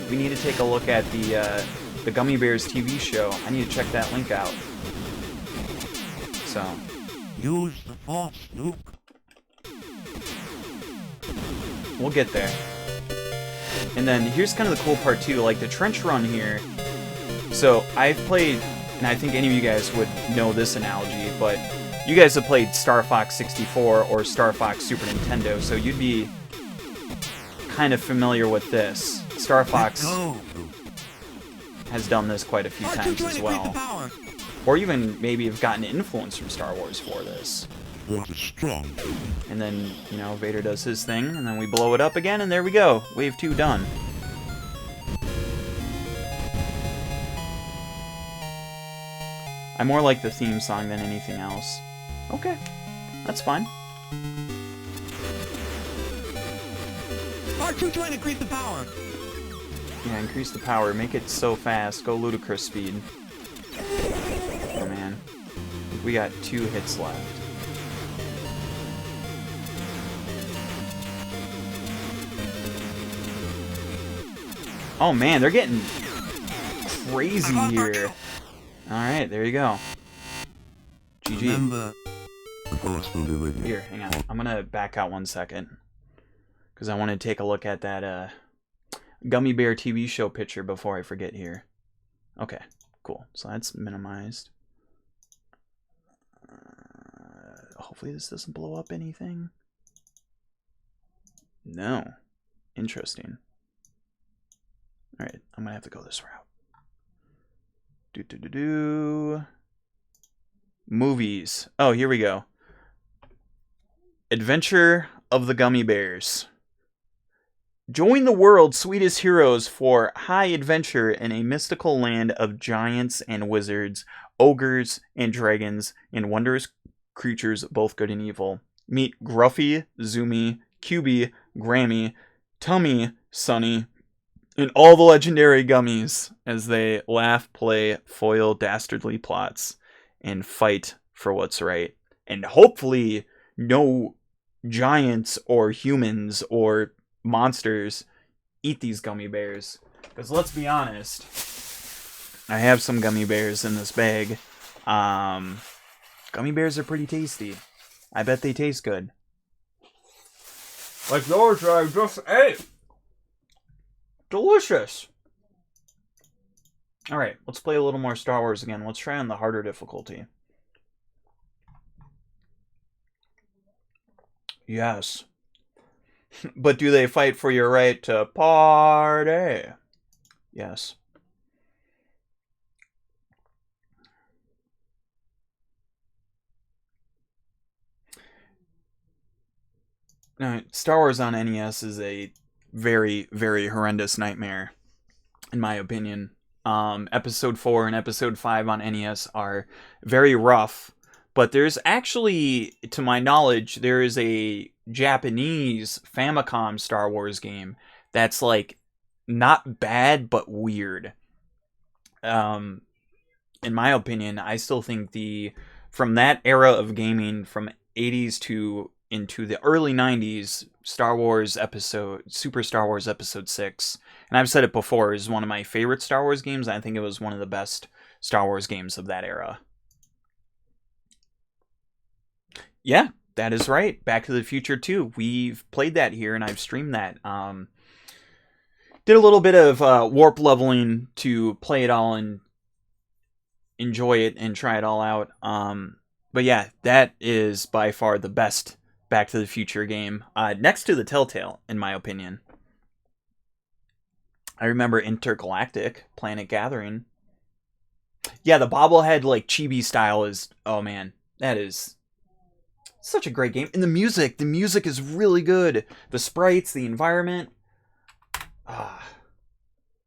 Speaker 4: We need to take a look at the Gummy Bears TV show. I need to check that link out. So...
Speaker 1: Use the Force, Luke.
Speaker 4: We'll get there. And then here's kind of the cool part, too. Like, the trench run here... So, I've played... And I think any of you guys would know this analogy, but... You guys have played Star Fox 64 or Star Fox Super Nintendo, so you'd be kind of familiar with this. Star Fox has done this quite a few times as well. Or even maybe have gotten influence from Star Wars for this. And then, you know, Vader does his thing, and then we blow it up again, and there we go. Wave 2 done. I more like the theme song than anything else. Okay, that's fine.
Speaker 9: R2 trying to increase the power.
Speaker 4: Yeah, increase the power. Make it so fast. Go ludicrous speed. Oh, man. We got 2 hits left. Oh, man, they're getting crazy here. Alright, there you go. GG. Here, hang on. I'm gonna back out 1 second. Because I want to take a look at that Gummy Bear TV show picture before I forget here. Okay, cool. So that's minimized. Hopefully this doesn't blow up anything. No. Interesting. Alright, I'm going to have to go this route. Movies. Oh, here we go. Adventure of the Gummy Bears. Join the world's sweetest heroes for high adventure in a mystical land of giants and wizards, ogres and dragons, and wondrous creatures both good and evil. Meet Gruffy, Zoomy, Cubie, Grammy, Tummy, Sunny, and all the legendary gummies as they laugh, play, foil dastardly plots, and fight for what's right. And hopefully no giants or humans or monsters eat these gummy bears. Because let's be honest, I have some gummy bears in this bag. Gummy bears are pretty tasty. I bet they taste good. Like those I just ate. Delicious. Alright, let's play a little more Star Wars again. Let's try on the harder difficulty. Yes. But do they fight for your right to party? Yes. Now, Star Wars on NES is a very, very horrendous nightmare, in my opinion. Episode 4 and Episode 5 on NES are very rough, but there's actually, to my knowledge, there is a Japanese Famicom Star Wars game that's, like, not bad, but weird. In my opinion, I still think from that era of gaming, from 80s to into the early 90s, Super Star Wars Episode 6, and I've said it before, is one of my favorite Star Wars games. I think it was one of the best Star Wars games of that era. Yeah, that is right. Back to the Future 2. We've played that here, and I've streamed that. Did a little bit of warp leveling to play it all and enjoy it and try it all out. But yeah, that is by far the best Back to the Future game, next to the Telltale, in my opinion. I remember Intergalactic, Planet Gathering. Yeah, the bobblehead, like, chibi style is, oh man, that is such a great game. And the music is really good. The sprites, the environment.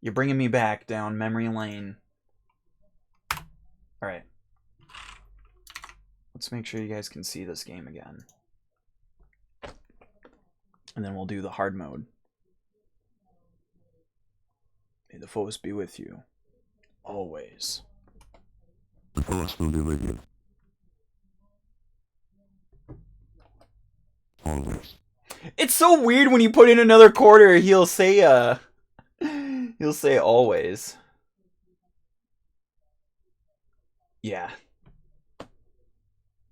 Speaker 4: You're bringing me back down memory lane. Alright. Let's make sure you guys can see this game again. And then we'll do the hard mode. May the Force be with you. Always.
Speaker 1: The Force will be with you. Always.
Speaker 4: It's so weird when you put in another quarter, he'll say always. Yeah.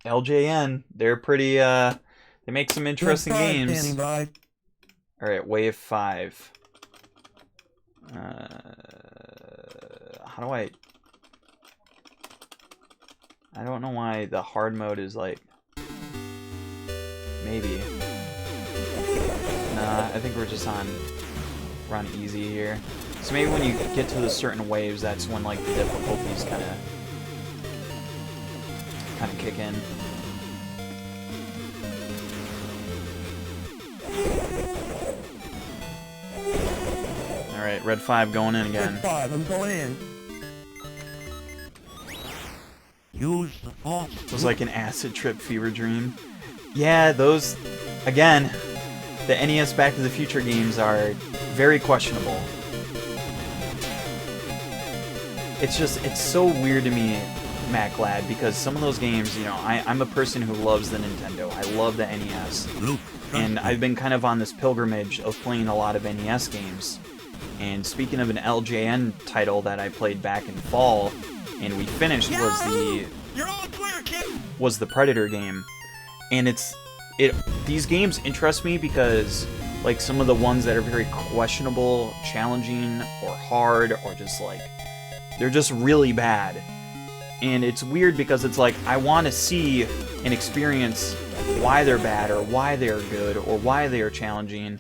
Speaker 4: LJN, they're pretty, they make some interesting games. Alright, Wave 5. How do I don't know why the hard mode is like... Maybe. I think we're just on easy here. So maybe when you get to the certain waves, that's when like the difficulties kind of kick in. All right, red 5 going in again.
Speaker 9: Red 5, I'm going in.
Speaker 1: Use the force.
Speaker 4: It was like an acid trip fever dream. Yeah, those, again, the NES Back to the Future games are very questionable. It's so weird to me, MacLad, because some of those games, you know, I'm a person who loves the Nintendo. I love the NES. And I've been kind of on this pilgrimage of playing a lot of NES games. And speaking of an LJN title that I played back in fall, and we finished, was the Predator game. And these games interest me because, like, some of the ones that are very questionable, challenging, or hard, or just like, they're just really bad. And it's weird because it's like, I want to see and experience why they're bad, or why they're good, or why they are challenging.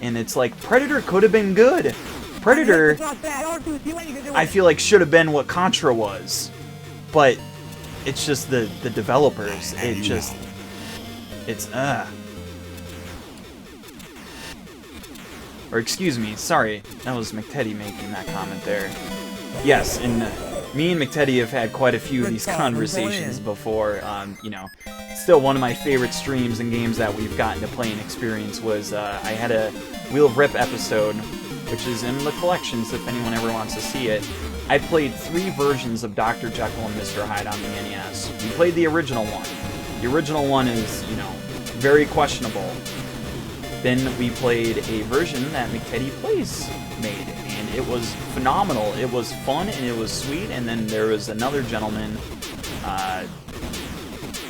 Speaker 4: And it's like, Predator could have been good. Predator, I feel like, should have been what Contra was. But it's just the developers. Or excuse me, sorry, that was McTeddy making that comment there. Yes, and me and McTeddy have had quite a few of these conversations before. You know, still one of my favorite streams and games that we've gotten to play and experience was, I had a Wheel of Rip episode, which is in the collections if anyone ever wants to see it. I played 3 versions of Dr. Jekyll and Mr. Hyde on the NES. We played the original one. The original one is, you know, very questionable. Then we played a version that McTeddy Plays made, and it was phenomenal. It was fun and it was sweet. And then there was another gentleman, I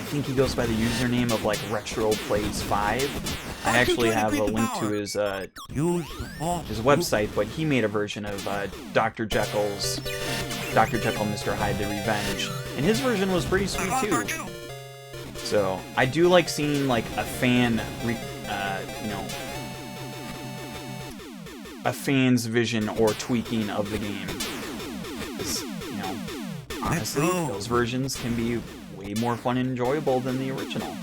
Speaker 4: think he goes by the username of like Retro Plays 5. I actually have a link to his website, but he made a version of Dr. Jekyll and Mr. Hyde: The Revenge, and his version was pretty sweet too. So I do like seeing like a fan, a fan's vision or tweaking of the game. 'Cause, you know, honestly, those versions can be way more fun and enjoyable than the original.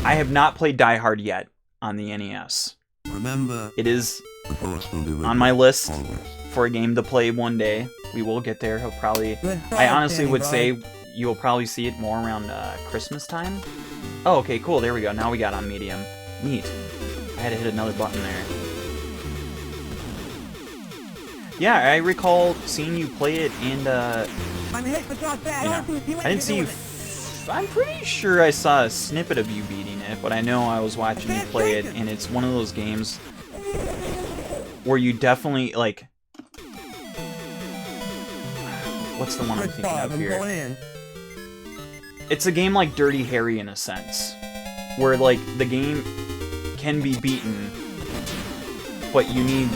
Speaker 4: I have not played Die Hard yet on the NES.
Speaker 1: Remember,
Speaker 4: it is on my list for a game to play one day. We will get there. He'll probably, I honestly would say you'll probably see it more around Christmas time. Oh, okay, cool. There we go. Now we got on medium. Neat. I had to hit another button there. Yeah, I recall seeing you play it, and I didn't see you. I'm pretty sure I saw a snippet of you beating it, but I know I was watching you play it, and it's one of those games where you definitely, like... What's the one I'm thinking of here? It's a game like Dirty Harry in a sense, where, like, the game can be beaten, but you need...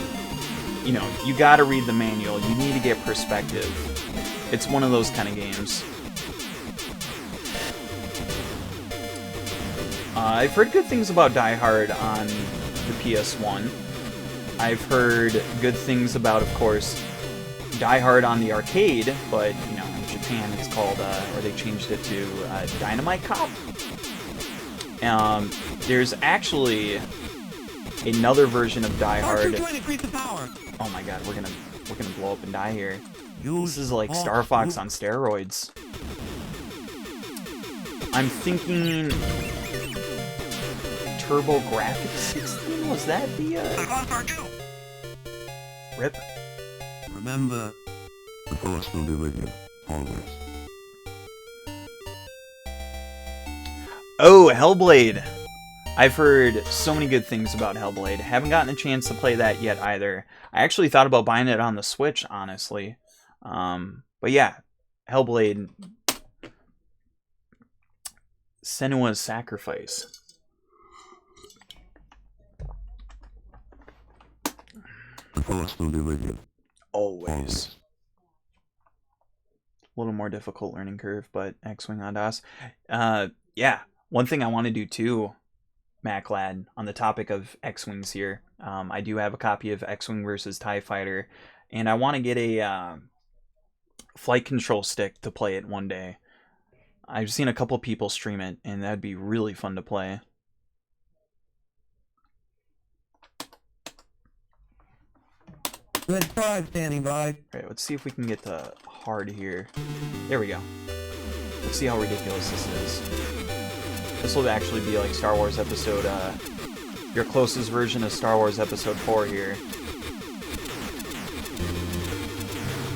Speaker 4: You know, you gotta read the manual, you need to get perspective. It's one of those kind of games. I've heard good things about Die Hard on the PS1. I've heard good things about, of course, Die Hard on the arcade, but, you know, in Japan it's called, or they changed it to Dynamite Cop. There's actually another version of Die Hard. Oh my god, we're gonna blow up and die here. This is like Star Fox on steroids. I'm thinking TurboGrafx 16? Was that the RIP?
Speaker 1: Remember, the Force will be with you, always.
Speaker 4: Oh, Hellblade! I've heard so many good things about Hellblade. Haven't gotten a chance to play that yet either. I actually thought about buying it on the Switch, honestly. But yeah, Hellblade... Senua's Sacrifice.
Speaker 1: The Force will be with you.
Speaker 4: Always. A little more difficult learning curve, but X-Wing on DOS. Yeah, one thing I want to do too, MacLad, on the topic of X-Wings here. I do have a copy of X-Wing versus TIE Fighter, and I want to get a flight control stick to play it one day. I've seen a couple people stream it, and that'd be really fun to play.
Speaker 9: Good five standing by.
Speaker 4: Alright, let's see if we can get to hard here. There we go. Let's see how ridiculous this is. This will actually be like Star Wars Episode, your closest version of Star Wars Episode 4 here.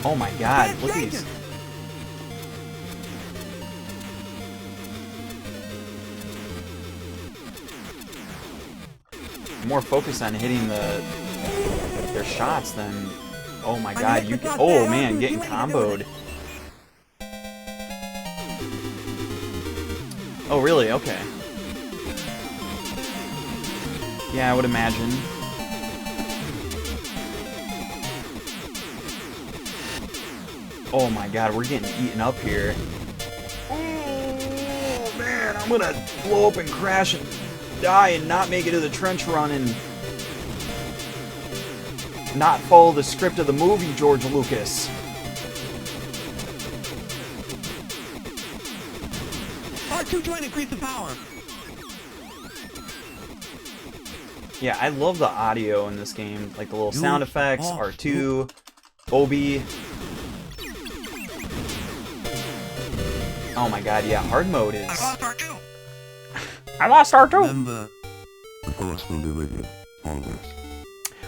Speaker 4: Oh my god, look at these. More focused on hitting their shots than... Oh my god, you can... Oh man, getting comboed. Oh really? Okay. Yeah, I would imagine. Oh my god, we're getting eaten up here. Oh man, I'm gonna blow up and crash and die and not make it to the trench run and not follow the script of the movie, George Lucas.
Speaker 9: R2 trying to increase the power.
Speaker 4: Yeah, I love the audio in this game. Like the little sound effects, R2, Obi. Oh my god, yeah, hard mode is...
Speaker 9: I lost R2.
Speaker 4: I lost R2!
Speaker 1: Remember, the Force will be with you, always.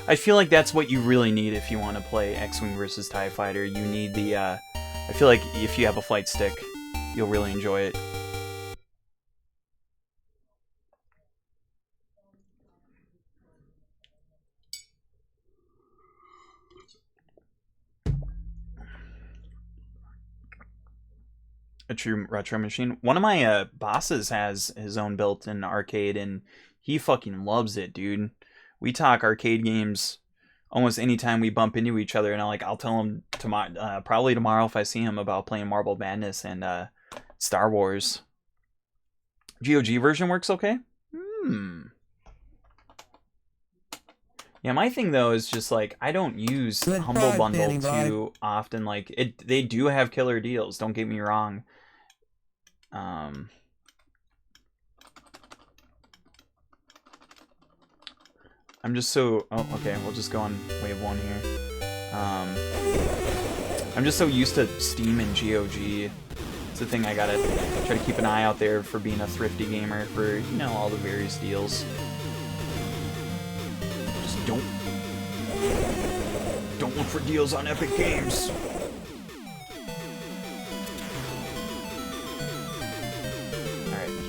Speaker 4: I feel like that's what you really need if you want to play X-Wing versus TIE Fighter. You need the, I feel like if you have a flight stick, you'll really enjoy it. A true retro machine. One of my bosses has his own built-in arcade, and he fucking loves it, dude. We talk arcade games almost anytime we bump into each other, and I'll tell him probably tomorrow if I see him about playing Marble Madness and Star Wars. GOG version works okay? Yeah, my thing though is just like I don't use Humble Bundle too often. Like they do have killer deals. Don't get me wrong. I'm just so... Oh, okay, we'll just go on wave 1 here. I'm just so used to Steam and GOG. It's the thing I gotta try to keep an eye out there for being a thrifty gamer for, you know, all the various deals. Just don't look for deals on Epic Games.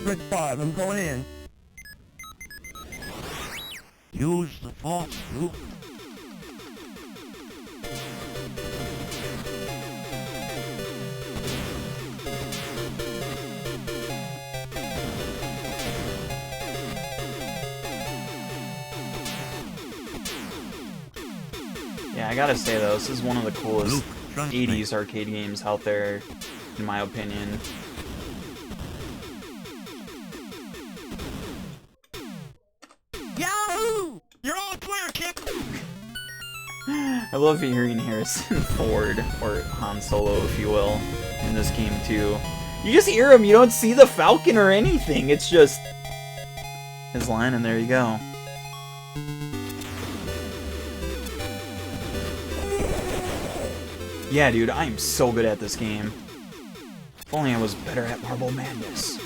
Speaker 9: Red 5, I'm going in.
Speaker 1: Use the Force, Luke.
Speaker 4: Yeah, I gotta say though, this is one of the coolest 80s arcade games out there, in my opinion.
Speaker 9: Yahoo! You're all clear, kid!
Speaker 4: I love hearing Harrison Ford, or Han Solo if you will, in this game too. You just hear him, you don't see the Falcon or anything, it's just his line and there you go. Yeah, dude, I am so good at this game. If only I was better at Marble Madness.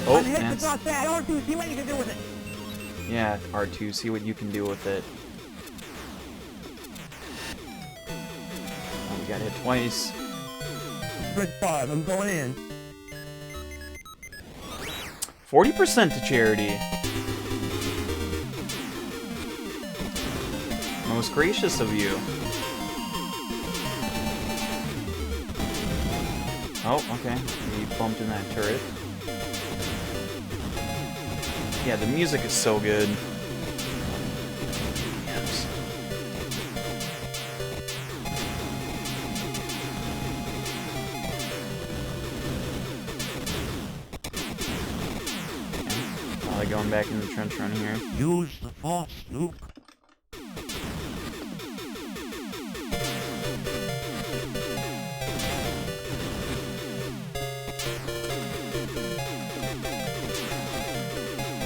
Speaker 4: Oh, that's...
Speaker 9: R2, see what you can do with it.
Speaker 4: Yeah, R2, see what you can do with it. Oh, we got hit twice.
Speaker 9: Red 5, I'm going in.
Speaker 4: 40% to charity. Most gracious of you. Oh, okay. We bumped in that turret. Yeah, the music is so good. Yes. back in the trench run here.
Speaker 1: Use the force, Luke.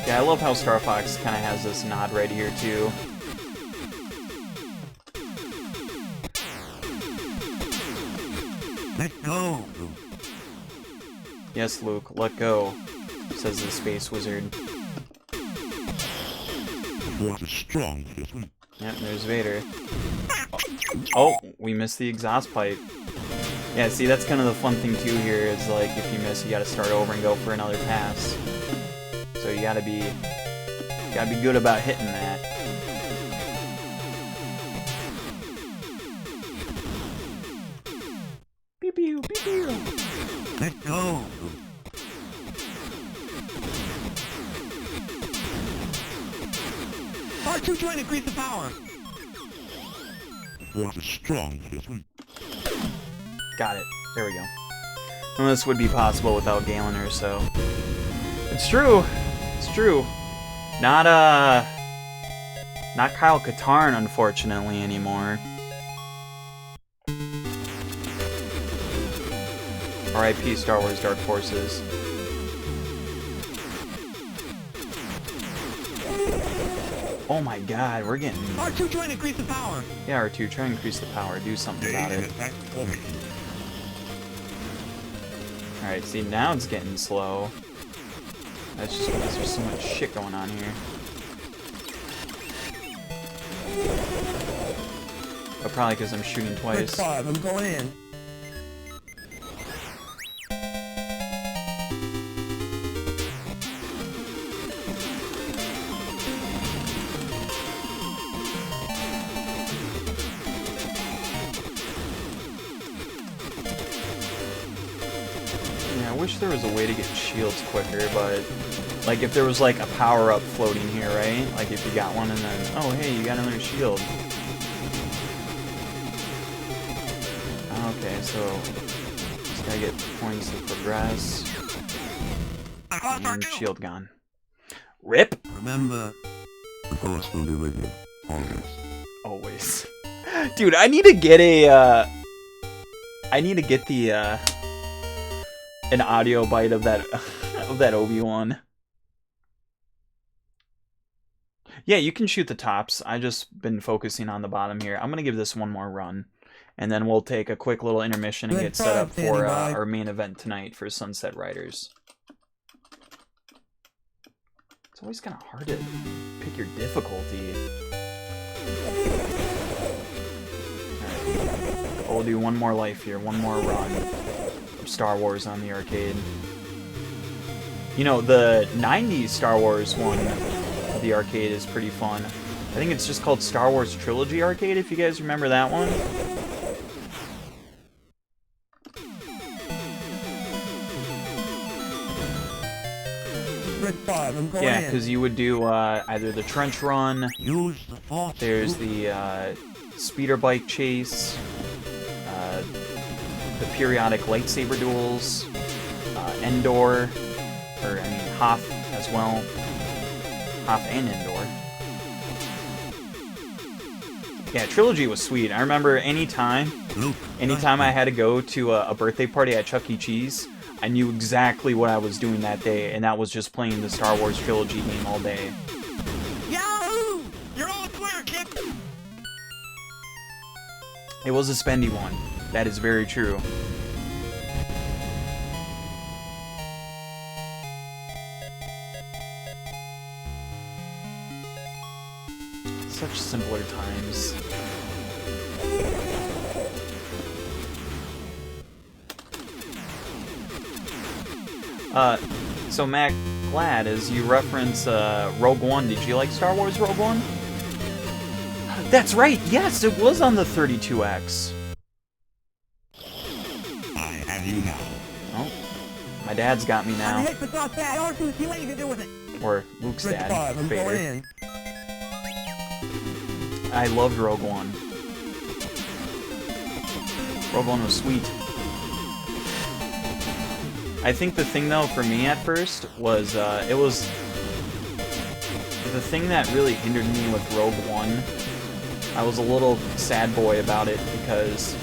Speaker 4: Yeah, I love how Star Fox kind of has this nod right here, too.
Speaker 1: Let go, Luke.
Speaker 4: Yes, Luke, let go, says the Space Wizard.
Speaker 1: Force is strong, isn't it?
Speaker 4: Yep, there's Vader. Oh, we missed the exhaust pipe. Yeah, see, that's kind of the fun thing, too, here, is, like, if you miss, you gotta start over and go for another pass. So you gotta be good about hitting that. Pew pew pew pew.
Speaker 1: Let go, Luke.
Speaker 9: R2 trying to increase the power.
Speaker 1: Force is strong, isn't it?
Speaker 4: Got it. There we go. Well, this would be possible without Galener, so... It's true. It's true. Not Kyle Katarn, unfortunately, anymore. R.I.P. Star Wars Dark Forces. Oh my god, we're getting...
Speaker 9: R2 trying to increase the power.
Speaker 4: Yeah, R2, try and increase the power. Do something about it. Alright, see, now it's getting slow. That's just because there's so much shit going on here. But probably because I'm shooting twice.
Speaker 9: 5, I'm going in.
Speaker 4: Yeah, I wish there was a way to get shields quicker, but... Like, if there was, like, a power-up floating here, right? Like, if you got one and then... Oh, hey, you got another shield. Okay, so... Just gotta get points to progress. And shield gone. RIP!
Speaker 1: Remember, the Force will be with you, always.
Speaker 4: Always. Dude, I need to get a, I need to get the, an audio bite of that, of that Obi-Wan. Yeah, you can shoot the tops. I just been focusing on the bottom here. I'm gonna give this one more run, and then we'll take a quick little intermission and get set up for our main event tonight for Sunset Riders. It's always kind of hard to pick your difficulty. Alright, we'll do one more life here, one more run of Star Wars on the arcade. You know, the 90s Star Wars one of the arcade is pretty fun. I think it's just called Star Wars Trilogy Arcade, if you guys remember that one. Yeah, because you would do either the trench run, there's the speeder bike chase, the periodic lightsaber duels, Endor, or I mean Hoth as well, Hoth and Endor. Yeah, Trilogy was sweet. I remember anytime I had to go to a birthday party at Chuck E. Cheese, I knew exactly what I was doing that day, and that was just playing the Star Wars Trilogy game all day.
Speaker 9: Yahoo! You're all clear, kid!
Speaker 4: It was a spendy one. That is very true. Such simpler times. So Mac, glad as you reference Rogue One. Did you like Star Wars Rogue One? That's right. Yes, it was on the 32X.
Speaker 1: I have you now.
Speaker 4: Oh, my dad's got me now. Or Luke's dad, Vader. I loved Rogue One. Rogue One was sweet. I think the thing though for me at first was the thing that really hindered me with Rogue One, I was a little sad boy about it because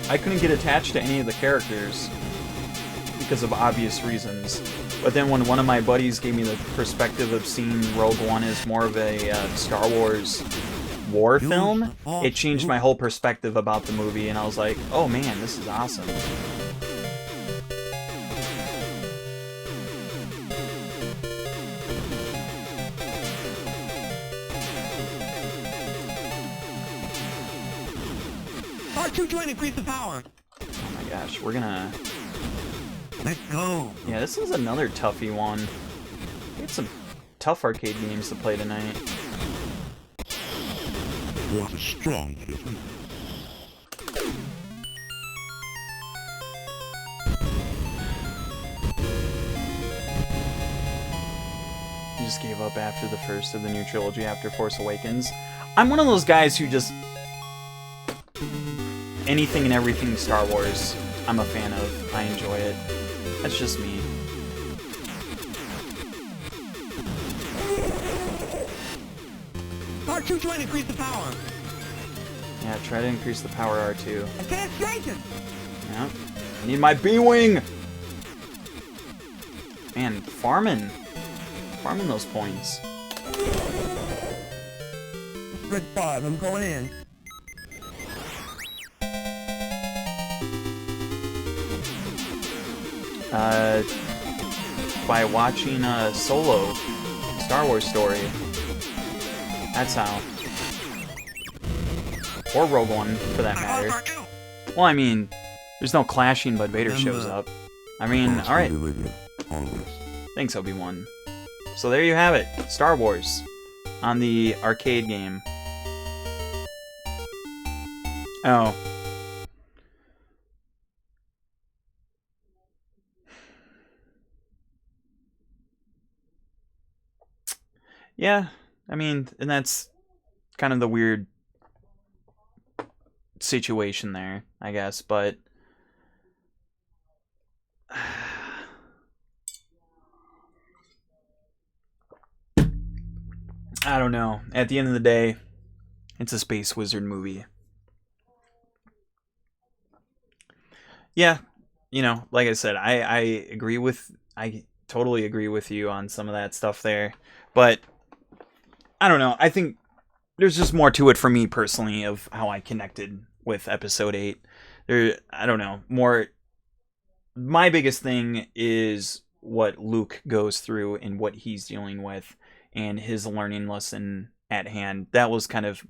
Speaker 4: I couldn't get attached to any of the characters because of obvious reasons. But then when one of my buddies gave me the perspective of seeing Rogue One as more of a Star Wars war film, it changed my whole perspective about the movie, and I was like, oh man, this is awesome.
Speaker 9: R2 trying to increase the power.
Speaker 4: Oh my gosh, we're gonna...
Speaker 1: Let's go.
Speaker 4: Yeah, this is another toughie one. We had some tough arcade games to play tonight.
Speaker 1: Force is strong, isn't it?
Speaker 4: You just gave up after the first of the new trilogy after Force Awakens. I'm one of those guys who just... anything and everything Star Wars, I'm a fan of. I enjoy it. That's just me.
Speaker 9: R2 trying to increase the power.
Speaker 4: Yeah, try to increase the power R2.
Speaker 9: I can't shake it.
Speaker 4: Yeah. I need my B-Wing! Man, farming those points.
Speaker 9: Red 5, I'm going in.
Speaker 4: By watching Solo, Star Wars story. That's how. Or Rogue One, for that matter. Well, I mean, there's no clashing, but Vader shows up. I mean,
Speaker 1: Force
Speaker 4: alright.
Speaker 1: will be with you, always.
Speaker 4: Thanks, Obi-Wan. So there you have it. Star Wars on the arcade game. Oh. Yeah, I mean, and that's kind of the weird situation there, I guess, but I don't know. At the end of the day, it's a Space Wizard movie. Yeah, you know, like I said, I totally agree with you on some of that stuff there, but I don't know. I think there's just more to it for me personally of how I connected with Episode 8. I don't know. My biggest thing is what Luke goes through and what he's dealing with and his learning lesson at hand. That was kind of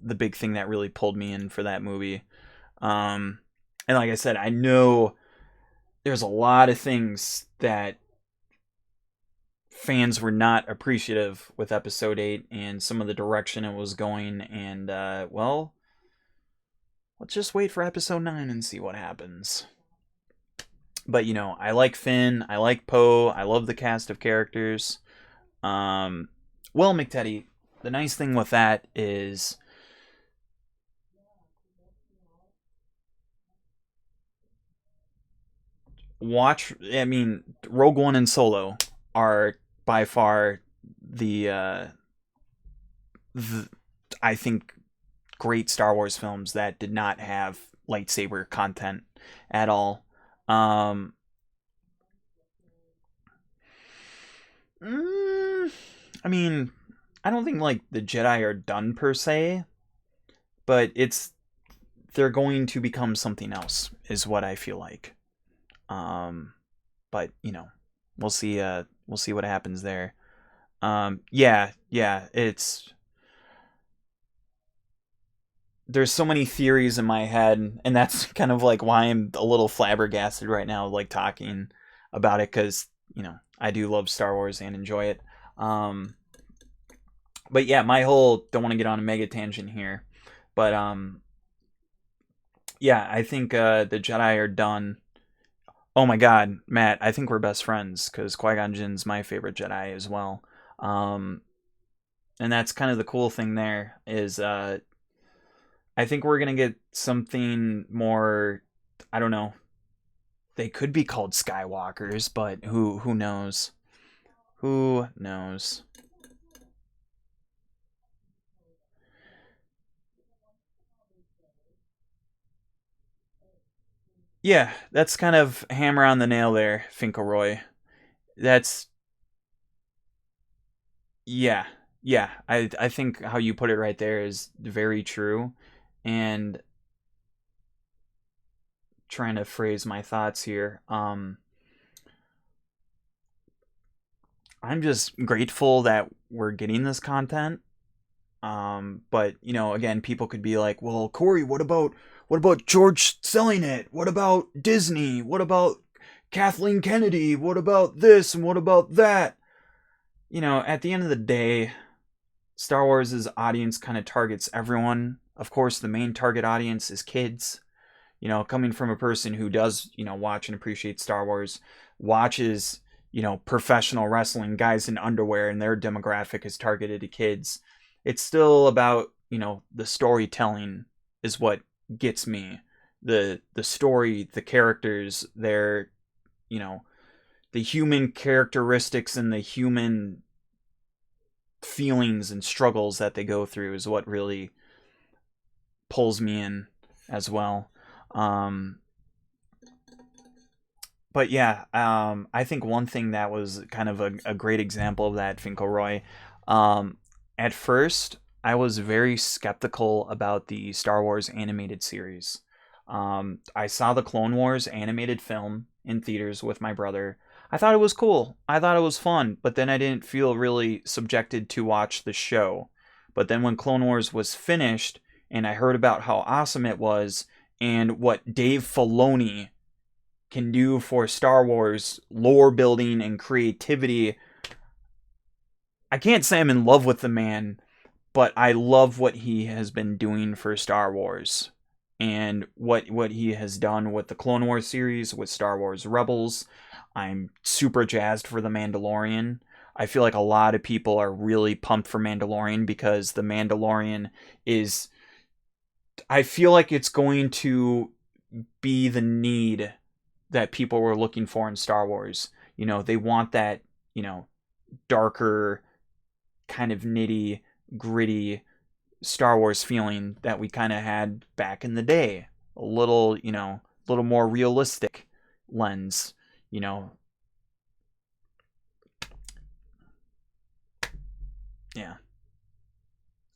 Speaker 4: the big thing that really pulled me in for that movie. And like I said, I know there's a lot of things that fans were not appreciative with Episode 8 and some of the direction it was going, and well, let's just wait for Episode 9 and see what happens. But you know, I like Finn, I like Poe, I love the cast of characters. Well, McTeddy, the nice thing with that is Rogue One and Solo are by far the I think great Star Wars films that did not have lightsaber content at all. I mean, I don't think like the Jedi are done per se, but they're going to become something else is what I feel like. But you know, we'll see what happens there. Yeah, there's so many theories in my head, and that's kind of like why I'm a little flabbergasted right now, like talking about it, because you know I do love Star Wars and enjoy it. But yeah, my whole, don't want to get on a mega tangent here, but yeah, I think the Jedi are done. Oh my God, Matt, I think we're best friends because Qui-Gon Jinn's my favorite Jedi as well. And that's kind of the cool thing there is I think we're going to get something more, I don't know. They could be called Skywalkers, but who knows? Who knows? Yeah, that's kind of hammer on the nail there, Finkelroy. That's yeah, yeah. I think how you put it right there is very true, and trying to phrase my thoughts here. I'm just grateful that we're getting this content. But you know, again, people could be like, "Well, Corey, what about George selling it? What about Disney? What about Kathleen Kennedy? What about this and what about that?" You know, at the end of the day, Star Wars' audience kind of targets everyone. Of course, the main target audience is kids. You know, coming from a person who does, you know, watch and appreciate Star Wars, watches, you know, professional wrestling guys in underwear, and their demographic is targeted to kids. It's still about, you know, the storytelling is what gets me. The story, the characters, their, you know, the human characteristics and the human feelings and struggles that they go through is what really pulls me in as well. But yeah, I think one thing that was kind of a great example of that, Finkelroy, at first I was very skeptical about the Star Wars animated series. I saw the Clone Wars animated film in theaters with my brother. I thought it was cool. I thought it was fun, but then I didn't feel really subjected to watch the show. But then when Clone Wars was finished and I heard about how awesome it was and what Dave Filoni can do for Star Wars lore building and creativity, I can't say I'm in love with the man, but I love what he has been doing for Star Wars and what he has done with the Clone Wars series, with Star Wars Rebels. I'm super jazzed for The Mandalorian. I feel like a lot of people are really pumped for Mandalorian because The Mandalorian is... I feel like it's going to be the need that people were looking for in Star Wars. You know, they want that, you know, darker, kind of nitty, gritty Star Wars feeling that we kind of had back in the day. A little, you know, a little more realistic lens, you know. Yeah.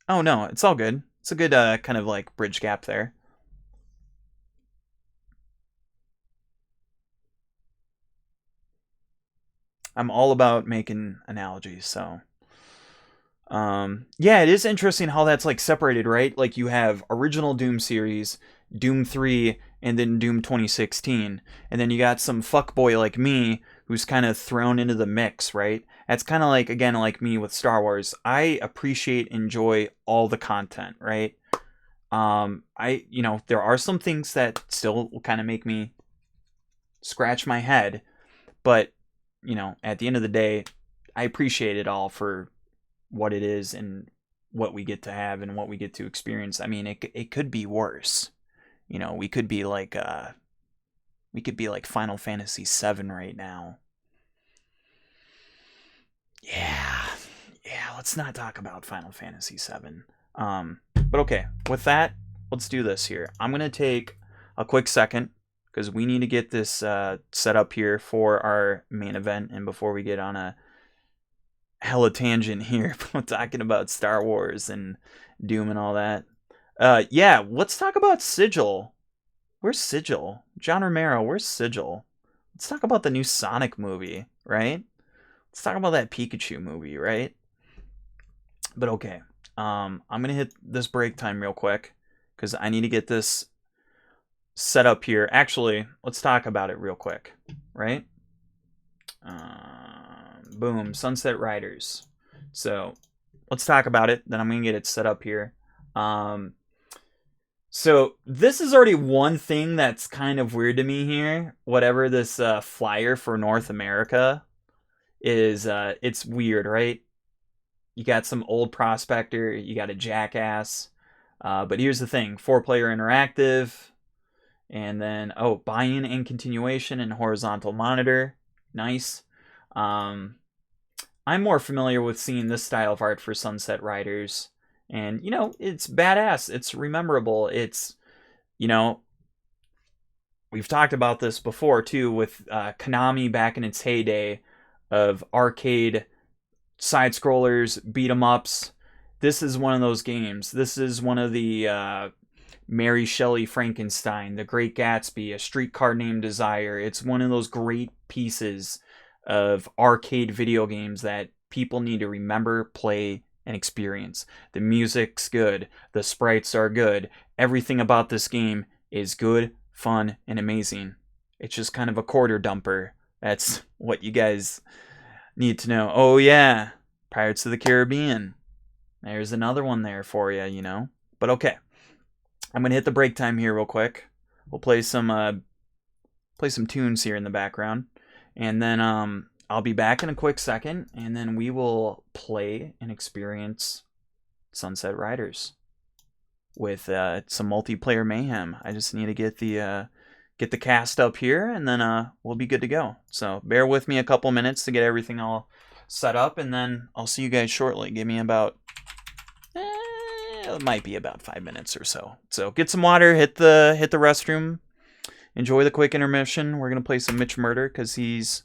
Speaker 4: Oh no, it's all good. It's a good kind of like bridge gap there. I'm all about making analogies, so yeah, it is interesting how that's like separated, right? Like you have original Doom series, Doom 3, and then Doom 2016. And then you got some fuckboy like me who's kind of thrown into the mix, right? That's kind of like, again, like me with Star Wars. I appreciate, enjoy all the content, right? You know, there are some things that still kind of make me scratch my head, but, you know, at the end of the day, I appreciate it all for what it is and what we get to have and what we get to experience. I mean, it could be worse. You know, we could be like Final Fantasy VII right now. Yeah, let's not talk about Final Fantasy VII. But okay, with that, let's do this here. I'm gonna take a quick second because we need to get this set up here for our main event, and before we get on a hella tangent here talking about Star Wars and Doom and all that. Yeah, let's talk about Sigil. Where's Sigil? John Romero, where's Sigil? Let's talk about the new Sonic movie, right? Let's talk about that Pikachu movie, right? But okay, I'm gonna hit this break time real quick because I need to get this set up here. Actually, let's talk about it real quick, right? Boom, Sunset Riders. So let's talk about it. Then I'm gonna get it set up here. So this is already one thing that's kind of weird to me here. Whatever this flyer for North America is, it's weird, right? You got some old prospector, you got a jackass. But here's the thing: 4-player interactive, and then buy-in and continuation and horizontal monitor. Nice. I'm more familiar with seeing this style of art for Sunset Riders. And, you know, it's badass. It's rememberable. It's, you know, we've talked about this before too with Konami back in its heyday of arcade side scrollers, beat 'em ups. This is one of those games. This is one of the Mary Shelley Frankenstein, The Great Gatsby, A Streetcar Named Desire. It's one of those great pieces of arcade video games that people need to remember, play, and experience. The music's good. The sprites are good. Everything about this game is good, fun, and amazing. It's just kind of a quarter dumper. That's what you guys need to know. Oh yeah, Pirates of the Caribbean. There's another one there for you, you know. But okay, I'm gonna hit the break time here real quick. We'll play some tunes here in the background, and then I'll be back in a quick second, and then we will play and experience Sunset Riders with some multiplayer mayhem. I just need to get the cast up here, and then we'll be good to go. So bear with me a couple minutes to get everything all set up, and then I'll see you guys shortly. Give me about it might be about 5 minutes or so. So get some water, hit the restroom, enjoy the quick intermission. We're gonna play some Mitch Murder because he's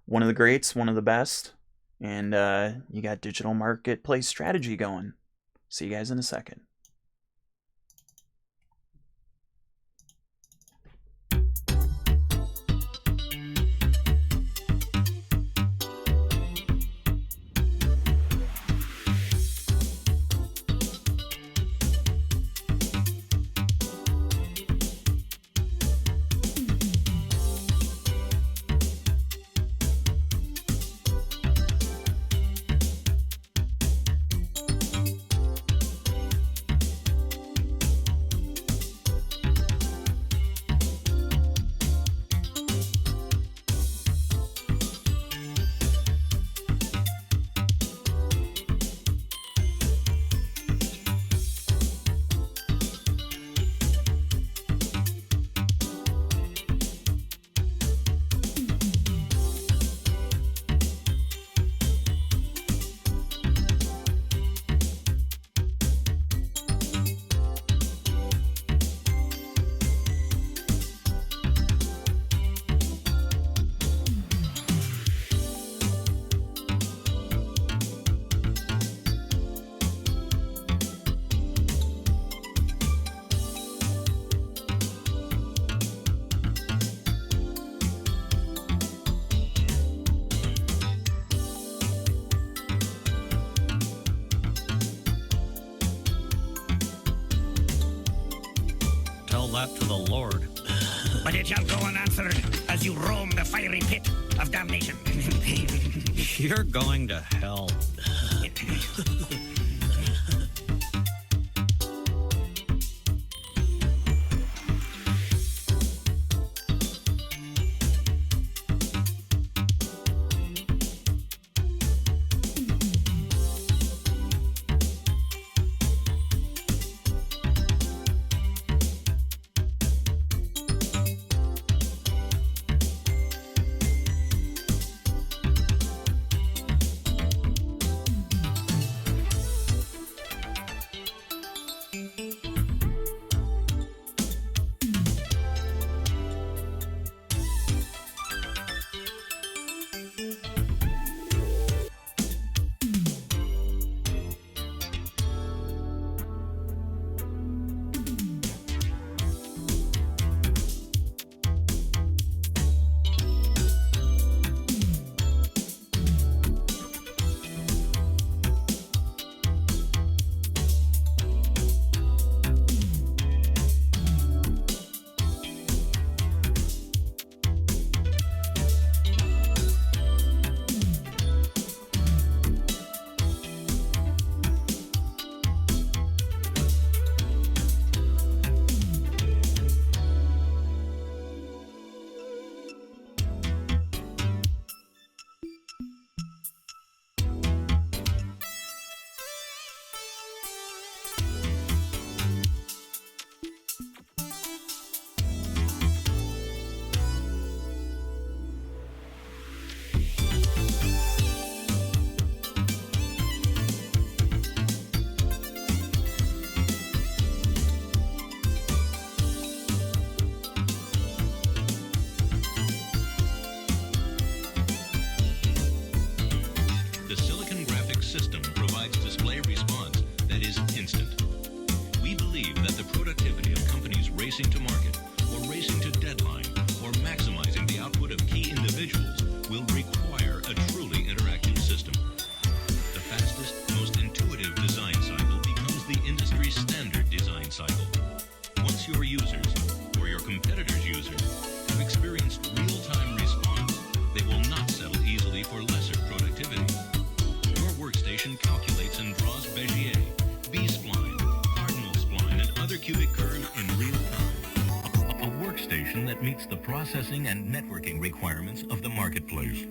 Speaker 4: one of the greats, one of the best, and you got digital marketplace strategy going. See you guys in a second.
Speaker 10: That to the Lord. But it shall go unanswered as you roam the fiery pit of damnation. You're going to hell. Bezier, B-spline, cardinal spline, and other cubic curves in real time. A workstation that meets the processing and networking requirements of the marketplace.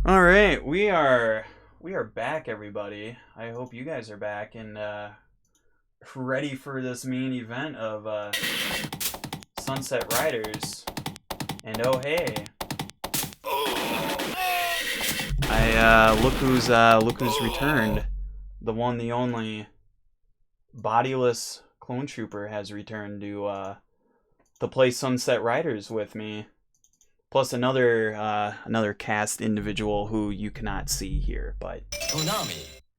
Speaker 4: All right, we are back, everybody. I hope you guys are back and ready for this main event of Sunset Riders. And oh hey, look who's returned. The one, the only, bodiless Clone Trooper has returned to play Sunset Riders with me. Plus another cast individual who you cannot see here, but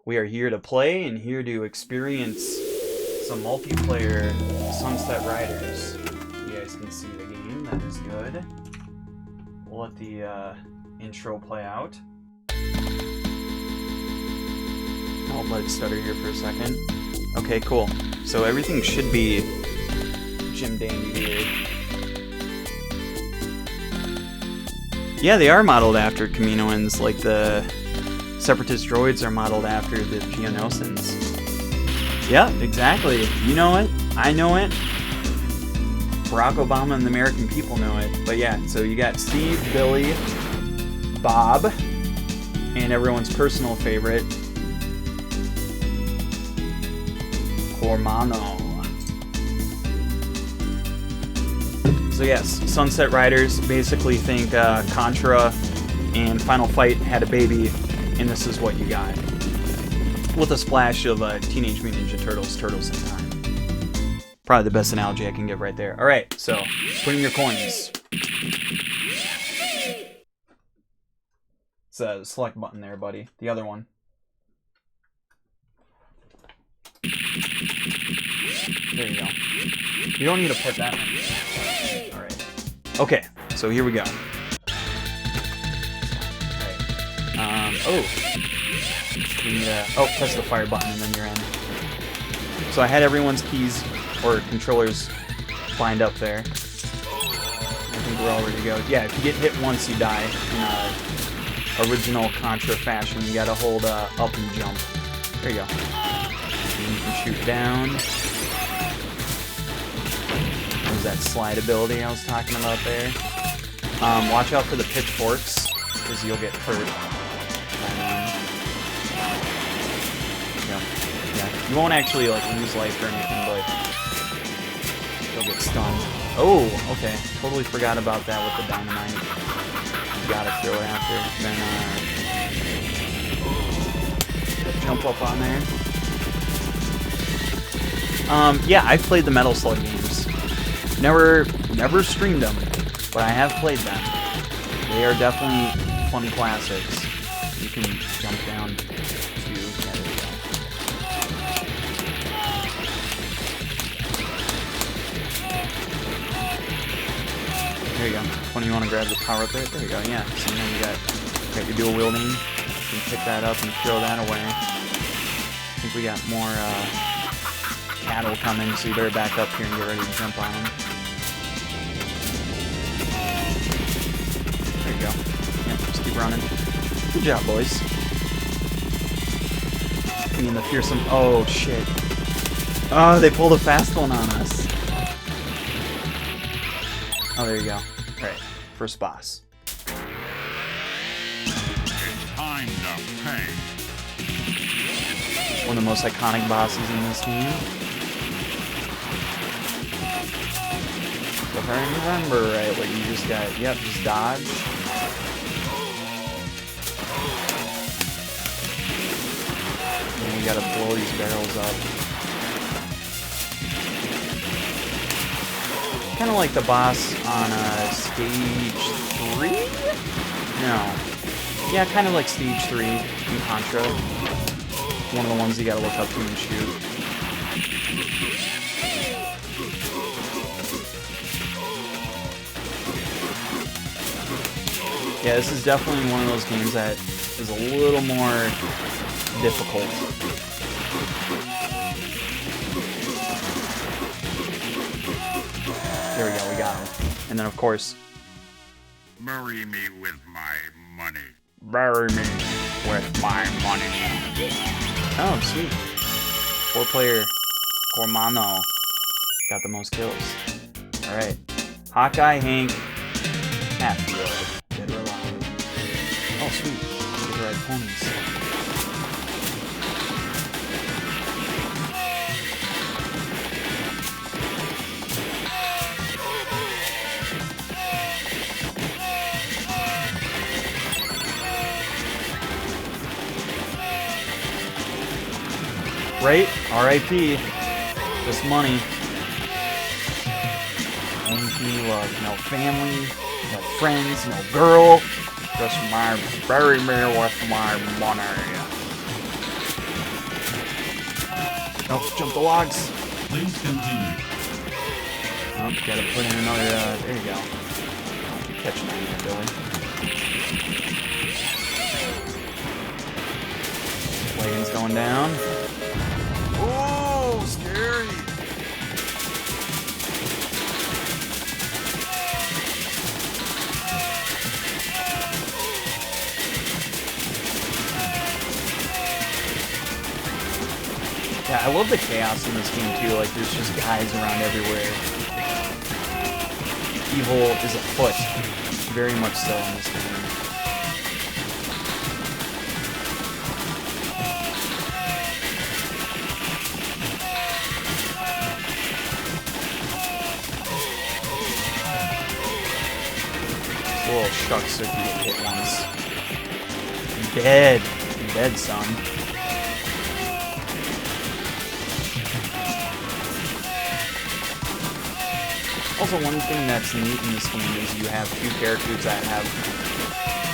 Speaker 4: we are here to play and here to experience some multiplayer Sunset Riders. You guys can see the game, that is good. We'll let the intro play out. I'll let it stutter here for a second. Okay, cool. So everything should be Jim Dandy here. Yeah, they are modeled after Kaminoans, like the Separatist droids are modeled after the Geonosians. Yeah, exactly. You know it. I know it. Barack Obama and the American people know it. But yeah, so you got Steve, Billy, Bob, and everyone's personal favorite, Cormano. So yes, Sunset Riders, basically think Contra and Final Fight had a baby, and this is what you got. With a splash of Teenage Mutant Ninja Turtles, Turtles in Time. Probably the best analogy I can give right there. Alright, so, put in your coins. It's a select button there, buddy. The other one. There you go. You don't need to put that one. Alright. Okay, so here we go. Press the fire button and then you're in. So I had everyone's keys or controllers lined up there. I think we're all ready to go. Yeah, if you get hit once, you die in original Contra fashion. You gotta hold up and jump. There you go. And you can shoot down. There's that slide ability I was talking about there. Watch out for the pitchforks, because you'll get hurt. Yeah, you won't actually like lose life or anything, but They'll get stunned. Oh, okay. Totally forgot about that with the dynamite. Gotta throw it after. Then, jump up on there. Yeah, I've played the Metal Slug games. Never streamed them, but I have played them. They are definitely fun classics. You can jump down to... Yeah, there we go. There you go. When you want to grab the power up there, there you go. Yeah. So now you got your dual wielding. You can pick that up and throw that away. I think we got more cattle coming, so you better back up here and get ready to jump on them. There you go. Yep, just keep running. Good job, boys. I mean, the fearsome... Oh, shit. Oh, they pulled a fast one on us. Oh, there you go. Alright, first boss.
Speaker 10: It's time to pay.
Speaker 4: One of the most iconic bosses in this game. If I remember right, what you just got... Yep, just dodge. And we gotta blow these barrels up. Kind of like the boss on stage 3? No. Yeah, kind of like stage 3 in Contra. One of the ones you gotta look up to and shoot. Yeah, this is definitely one of those games that is a little more difficult. There we go, we got him. And then, of course...
Speaker 10: Marry me with my money.
Speaker 4: Bury me with my money. Oh, sweet. 4-player Cormano got the most kills. Alright. Hawkeye, Hank, Hatfield. Dead or alive. Oh, sweet. Get the right ponies. Right? R.I.P. Just money. Anything you love. No family, no friends, no girl. Just my bury me with my money. Oh, jump the logs.
Speaker 10: Please continue.
Speaker 4: Oh, gotta put in another, there you go. Catch me there, Billy. Wagon's going down. Oh, scary. Yeah, I love the chaos in this game too, like there's just guys around everywhere. Evil is afoot, very much so in this game. Little shucks if you get hit once. Dead. Dead, son. Also, one thing that's neat in this game is you have two characters that have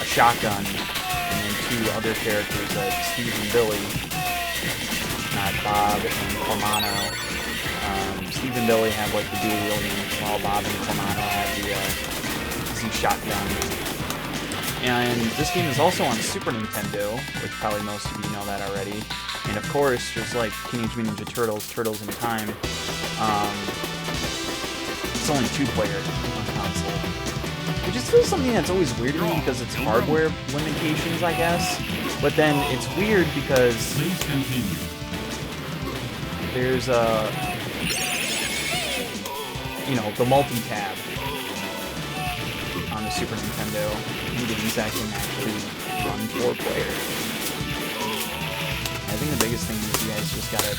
Speaker 4: a shotgun, and then two other characters like Steve and Billy, not Bob and Cormano. Steve and Billy have like the dual wielding, while Bob and Cormano have the shotgun. And this game is also on Super Nintendo, which probably most of you know that already. And of course, just like Teenage Mutant Ninja Turtles, Turtles in Time, it's only 2-player on console. Which is still something that's always weird to me because it's hardware limitations, I guess. But then it's weird because there's you know, the multi-tab on the Super Nintendo games that can actually run 4-player. I think the biggest thing is you guys just gotta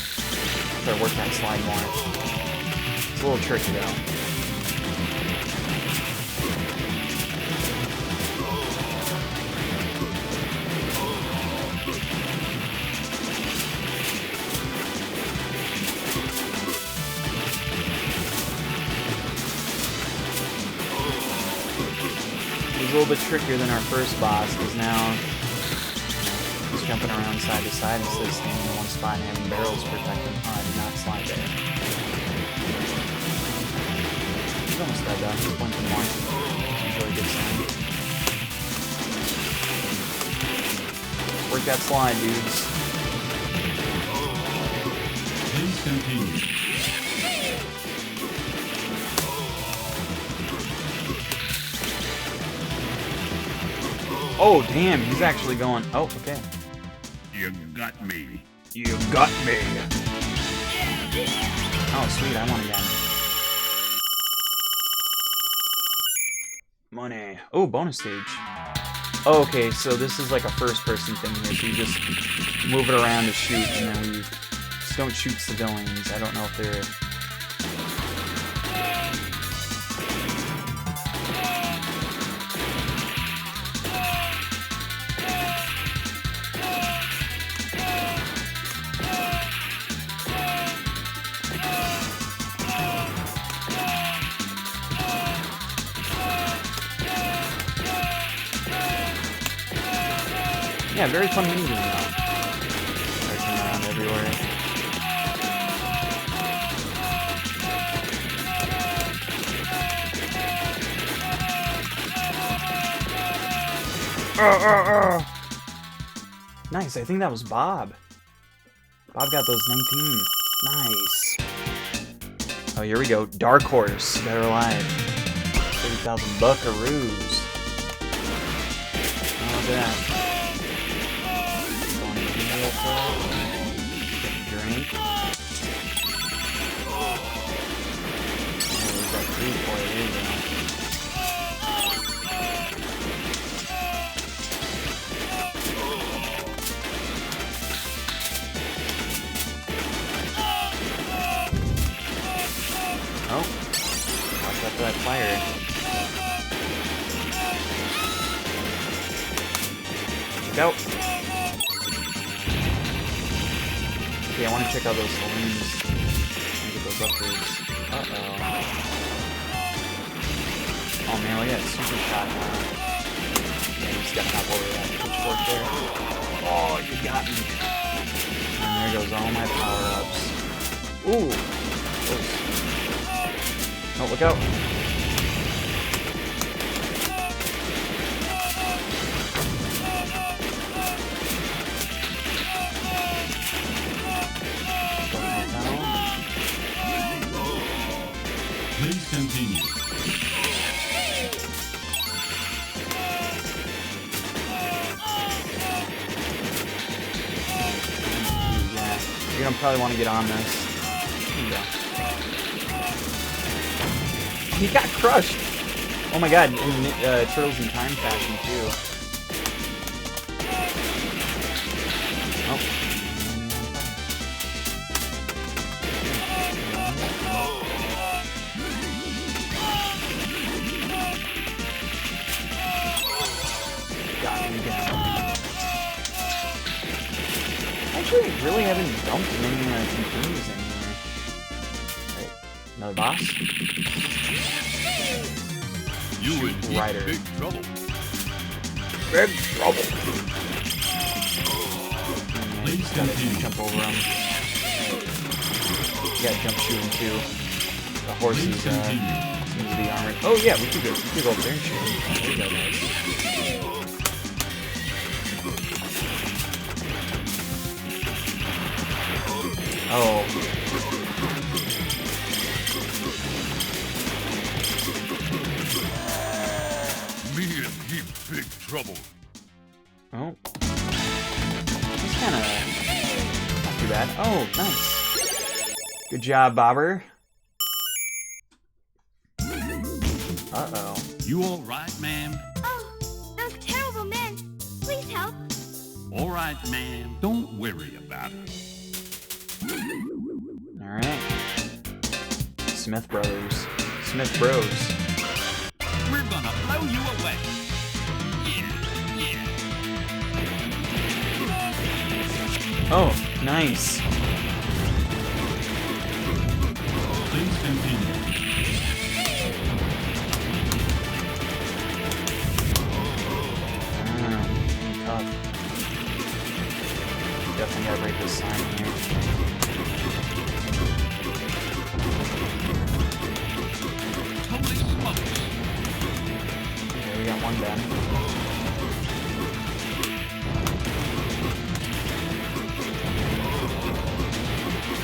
Speaker 4: try to work that slide more. So a little tricky though. He's a little bit trickier than our first boss, because now he's jumping around side to side instead of standing in one spot and having barrels protect him. Oh, I did not slide there. He's almost dead though. He's blinking once. He's really good sign. Work that slide, dudes.
Speaker 10: Please continue.
Speaker 4: Oh, damn, he's actually going. Oh, okay.
Speaker 10: You got me.
Speaker 4: You got me. Oh, sweet, I won again. Money. Oh, bonus stage. Oh, okay, so this is like a first-person thing here, so you just move it around to shoot, and then we just don't shoot civilians. I don't know if they're... Yeah, very fun minigame though. Racing around everywhere. Nice, I think that was Bob. Bob got those 19. Nice. Oh, here we go. Dark Horse, Better Alive. 30,000 buckaroos. Oh, look at that. Drink. Oh, we've got food for it. There you go. Oh, watch out for that fire. Look out. Okay, I want to check out those saloons and get those upgrades. Uh-oh. Oh man, look at that super shot now. Yeah, you just gotta hop over that pitchfork there. Oh, you got me. And there goes all my power-ups. Ooh! Close. Oh, look out.
Speaker 10: Please continue.
Speaker 4: Yeah, you're gonna probably want to get on this. Here you go. He got crushed! Oh my god, and Turtles in Time fashion too. Oh. Actually, really haven't dumped many continues anymore. Right, another boss?
Speaker 10: You would be
Speaker 4: Rider.
Speaker 10: big trouble.
Speaker 4: Big trouble!
Speaker 10: Please
Speaker 4: Gotta
Speaker 10: continue.
Speaker 4: jump over him. You gotta jump shoot him too. The horses
Speaker 10: Please continue.
Speaker 4: seems to be armored. Oh yeah, we could go over there and shoot him. There you go, guys. Oh.
Speaker 10: Me in heap big trouble.
Speaker 4: Oh. That's kinda not too bad. Oh, nice. Good job, Bobber. Uh-oh.
Speaker 10: You all right, ma'am?
Speaker 3: Oh, those terrible men. Please help.
Speaker 10: All right, ma'am. Don't worry about it.
Speaker 4: Alright. Smith Brothers. Smith Bros.
Speaker 10: We're gonna blow you away.
Speaker 4: Oh, nice.
Speaker 10: Please continue.
Speaker 4: Tough. Definitely gotta break this sign here.
Speaker 10: Holy smokes.
Speaker 4: Okay, we got one done.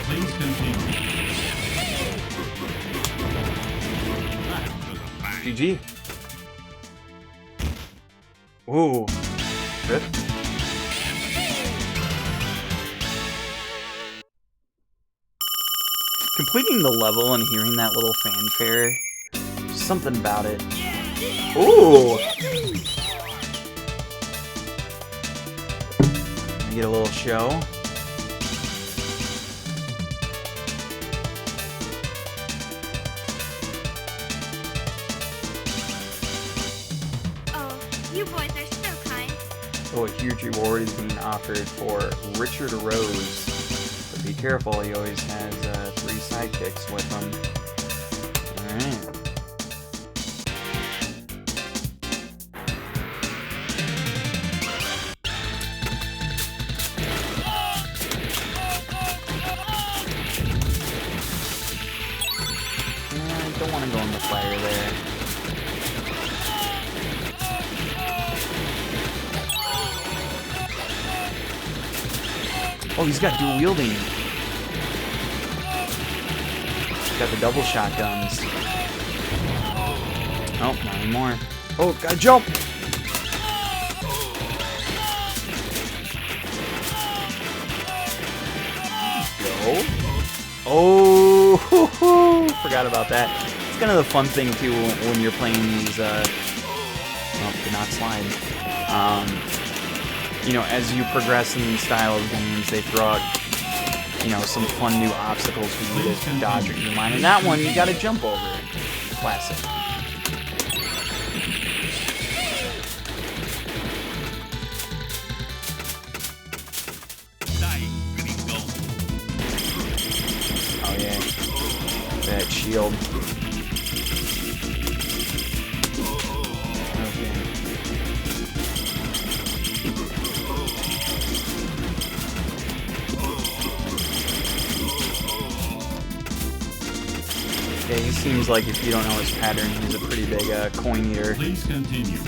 Speaker 10: Please continue.
Speaker 4: GG. Ooh. Rip. Completing the level and hearing that little fanfare, something about it. Ooh! Get a little show.
Speaker 11: Oh, you boys are so kind.
Speaker 4: Oh, a huge reward is being offered for Richard Rose. But be careful, he always has 3 sidekicks with him. Alright. I don't want to go in the fire there. Oh, he's got dual wielding. He's got the double shotguns. Oh, not anymore. Oh, gotta jump! Go. Oh, forgot about that. It's kind of the fun thing too when you're playing these. Oh, did not slide. You know, as you progress in these style of games, they throw out, you know, some fun new obstacles for you to dodge or your mind. And that one, you gotta jump over it. Classic. Oh yeah, that shield. Yeah, he seems like, if you don't know his pattern, he's a pretty big coin eater.
Speaker 10: Please continue.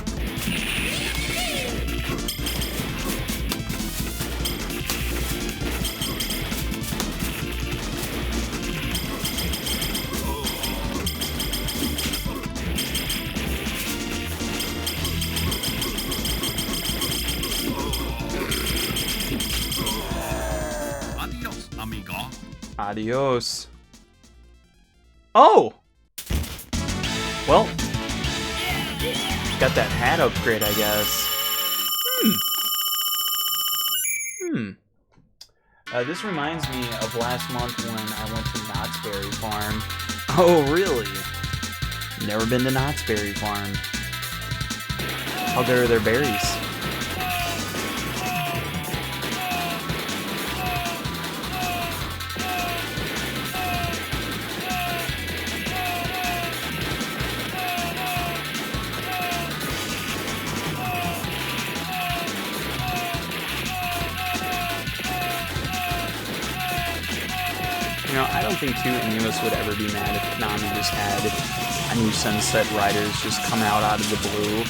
Speaker 10: Adios, amigo.
Speaker 4: Adios. Oh! Well, got that hat upgrade, I guess. This reminds me of last month when I went to Knott's Berry Farm. Oh, really? Never been to Knott's Berry Farm. How good are their berries? You know, I don't think too Inuus would ever be mad if Konami just had a new Sunset Riders just come out of the blue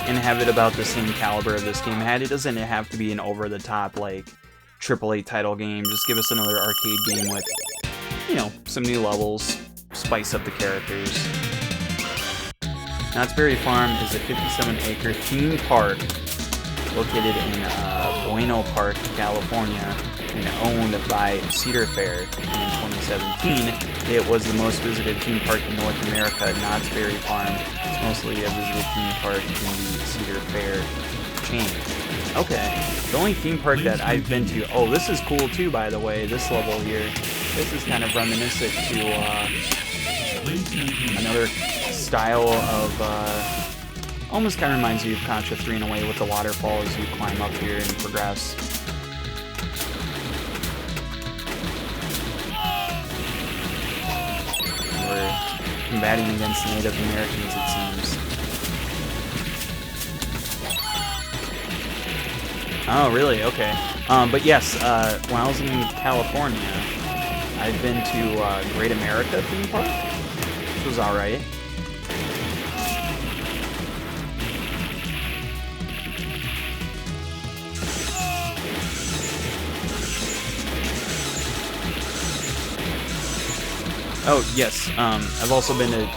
Speaker 4: and have it about the same caliber of this game had. It doesn't have to be an over-the-top, like, AAA title game. Just give us another arcade game with, you know, some new levels, spice up the characters. Knott's Berry Farm is a 57-acre theme park located in Bueno Park, California, and owned by Cedar Fair. In 2017, it was the most visited theme park in North America. Knott's Berry Farm is mostly a visited theme park in the Cedar Fair chain. Okay, the only theme park that I've been to... Oh, this is cool too, by the way, this level here. This is kind of reminiscent to Another style of, almost kind of reminds you of Contra 3 in a way with the waterfall as you climb up here and progress. We're combating against Native Americans, it seems. Oh, really? Okay. But yes, when I was in California, I've been to Great America theme park, which was alright. Oh, yes, I've also been to...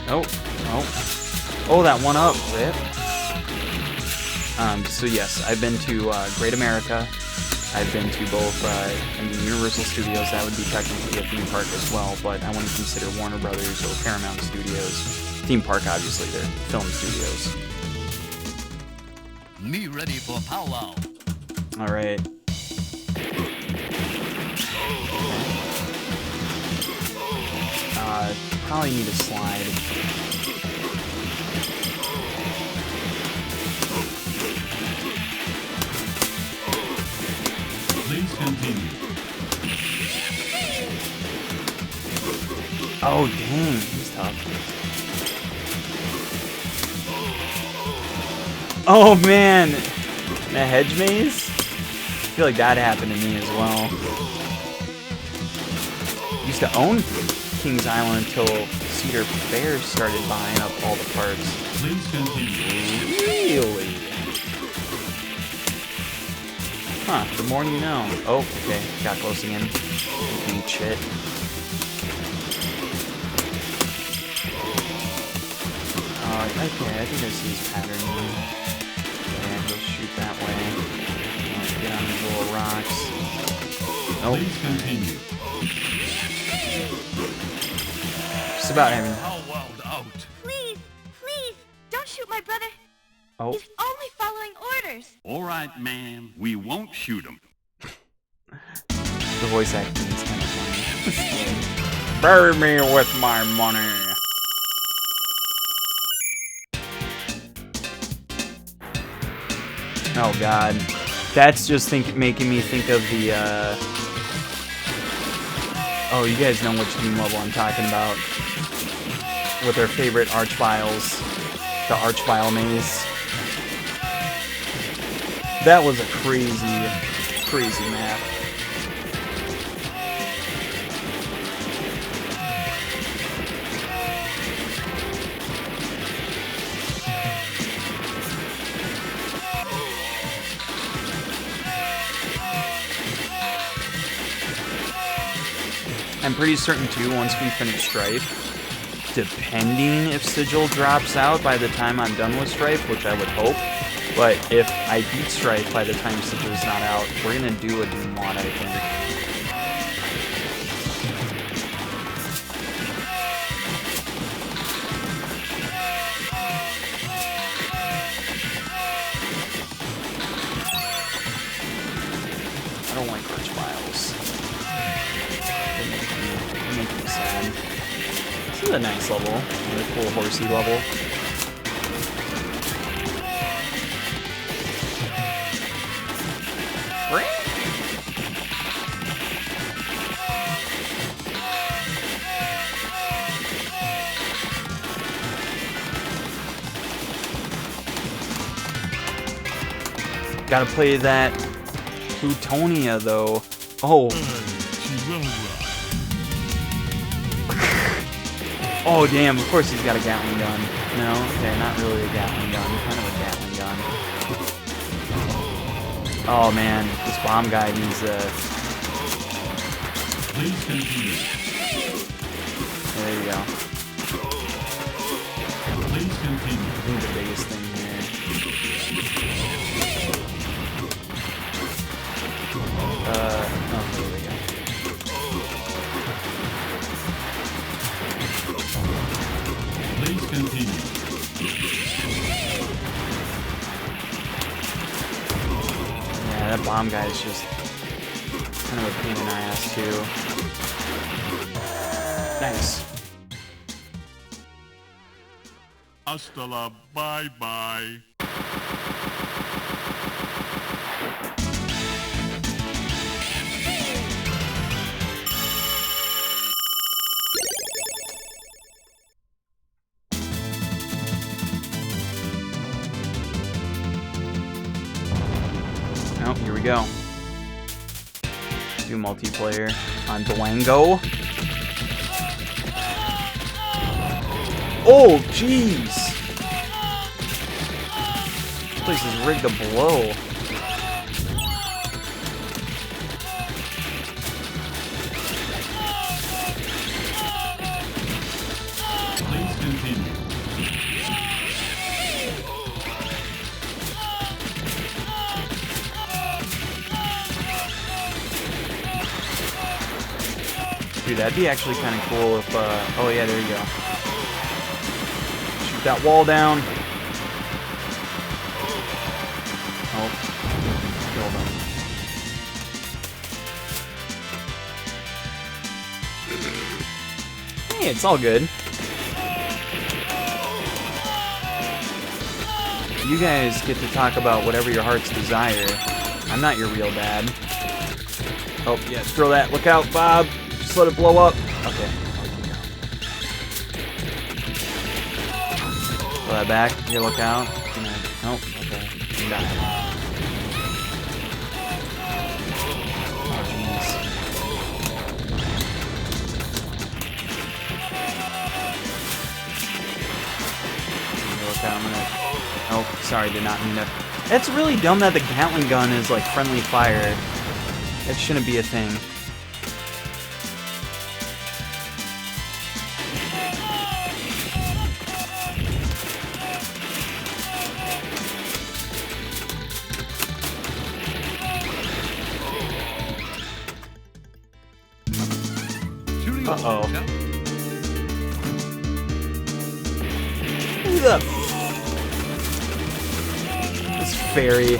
Speaker 4: Oh, that one up, Rip. So yes, I've been to Great America. I've been to both in the Universal Studios. That would be technically a theme park as well, but I wouldn't consider Warner Brothers or Paramount Studios theme park. Obviously, they're film studios.
Speaker 12: Me ready for powwow.
Speaker 4: All right. Probably need a slide.
Speaker 12: Please continue.
Speaker 4: Oh, dang. He's tough. Oh, man. The hedge maze? I feel like that happened to me as well. Used to own Kings Island until Cedar Fair started buying up all the parts.
Speaker 12: Please continue.
Speaker 4: Really? Huh, the more you know. Oh, okay. Got close again. Eat shit. Okay, I think I see his pattern here. Yeah, go shoot that way. Get on these little rocks. Nope.
Speaker 12: Please continue.
Speaker 4: Just about having...
Speaker 11: Please, please, don't shoot my brother.
Speaker 4: Oh.
Speaker 11: He's only following orders.
Speaker 12: All right, ma'am. We won't shoot him.
Speaker 4: The voice acting is kind of funny. Bury me with my money. Oh god. That's just making me think of the, Oh, you guys know which game level I'm talking about. With our favorite Archviles. The Archvile maze. That was a crazy, crazy map. I'm pretty certain too, once we finish Strife, depending if Sigil drops out by the time I'm done with Strife, which I would hope, but if I beat Strife by the time Sigil's not out, we're gonna do a Doom mod, I think. I don't like Archviles. They make me sad. This is a nice level. A cool horsey level. Gotta play that Plutonia though. Oh. Oh damn, of course he's got a Gatling gun. No, okay, not really a Gatling gun, kind of a Gatling gun. Oh man, this bomb guy needs a... There you go.
Speaker 12: Please continue.
Speaker 4: I think the biggest thing here. Oh, there we go.
Speaker 12: Please continue.
Speaker 4: Yeah, that bomb guy is just kind of a pain in the ass too. Nice.
Speaker 12: Hasta la bye-bye.
Speaker 4: Oh, here we go. Do multiplayer on Dwango. Oh, jeez! This place is rigged to blow.
Speaker 12: Please continue.
Speaker 4: Dude, that'd be actually kind of cool if, oh yeah, there you go. Shoot that wall down. Oh. Killed him. Hey, it's all good. You guys get to talk about whatever your heart's desire. I'm not your real dad. Oh, yeah, throw that. Look out, Bob. Just let it blow up. Okay. Throw that back. Here, look out. Nope. Okay. I'm dying. Oh, jeez. Here, look out. I'm gonna... Oh, sorry. Did not mean to... That's really dumb that the Gatling gun is, like, friendly fire. That shouldn't be a thing. Uh-oh. Who the... This fairy.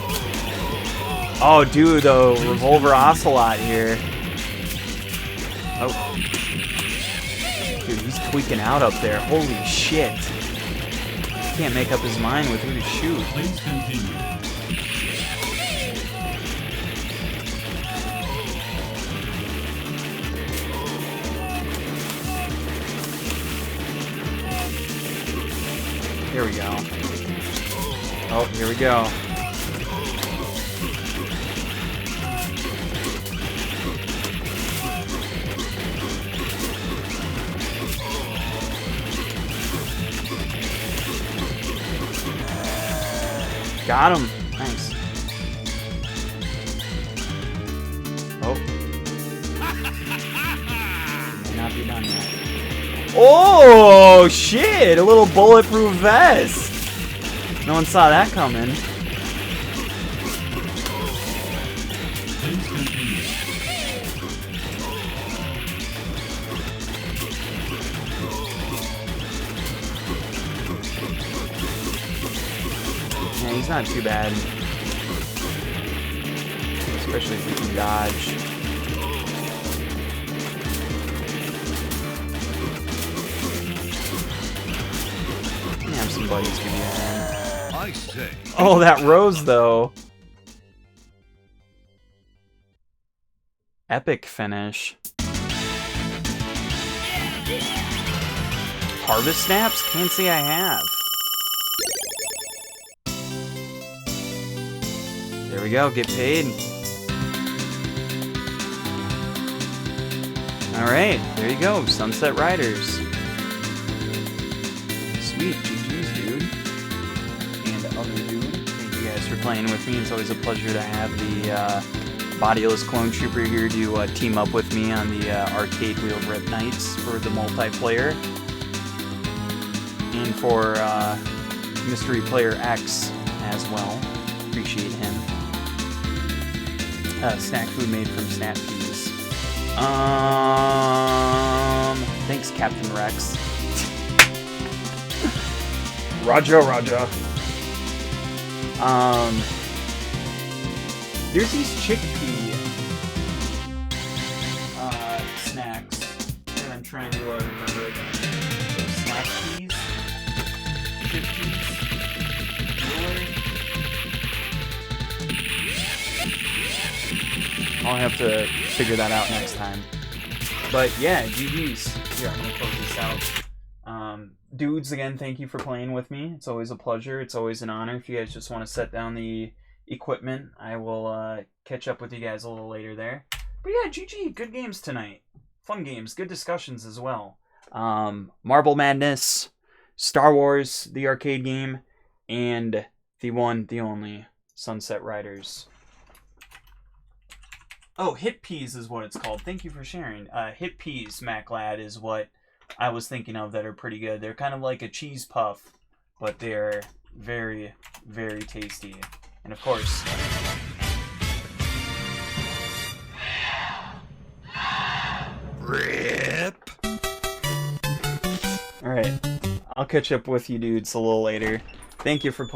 Speaker 4: Oh, dude, the Revolver Ocelot here. Oh. Dude, he's tweaking out up there. Holy shit. He can't make up his mind with who to shoot.
Speaker 12: Please continue.
Speaker 4: Here we go. Oh, here we go. Got him. Nice. Oh. May not be done yet. Oh, shit! A little bulletproof vest. No one saw that coming. Yeah, he's not too bad. Especially if he can dodge. Have some buddies give you a hand.
Speaker 12: I say.
Speaker 4: Oh, that rose though. Epic finish. Harvest snaps? Can't say I have. There we go, get paid. Alright, there you go, Sunset Riders. Sweet, GG's, dude. And other dude. Thank you guys for playing with me. It's always a pleasure to have the Bodiless Clone Trooper here to team up with me on the Arcade Wheel Rip Nights for the multiplayer. And for Mystery Player X as well. Appreciate him. Snack food made from Snap Peas. Thanks, Captain Rex. Roger. There's these chickpea snacks that I'm trying to remember again. Those Snap Peas. I'll have to figure that out next time. But yeah, GG's. Here, I'm gonna close this out. Dudes, again, thank you for playing with me. It's always a pleasure. It's always an honor. If you guys just want to set down the equipment, I will catch up with you guys a little later there. But yeah, GG. Good games tonight. Fun games. Good discussions as well. Marble Madness, Star Wars, the arcade game, and the one, the only, Sunset Riders. Oh, Hit Peas is what it's called. Thank you for sharing. Hit Peas, MacLad, is what I was thinking of that are pretty good. They're kind of like a cheese puff, but they're very, very tasty. And of course...
Speaker 1: RIP!
Speaker 4: Alright, I'll catch up with you dudes a little later. Thank you for playing.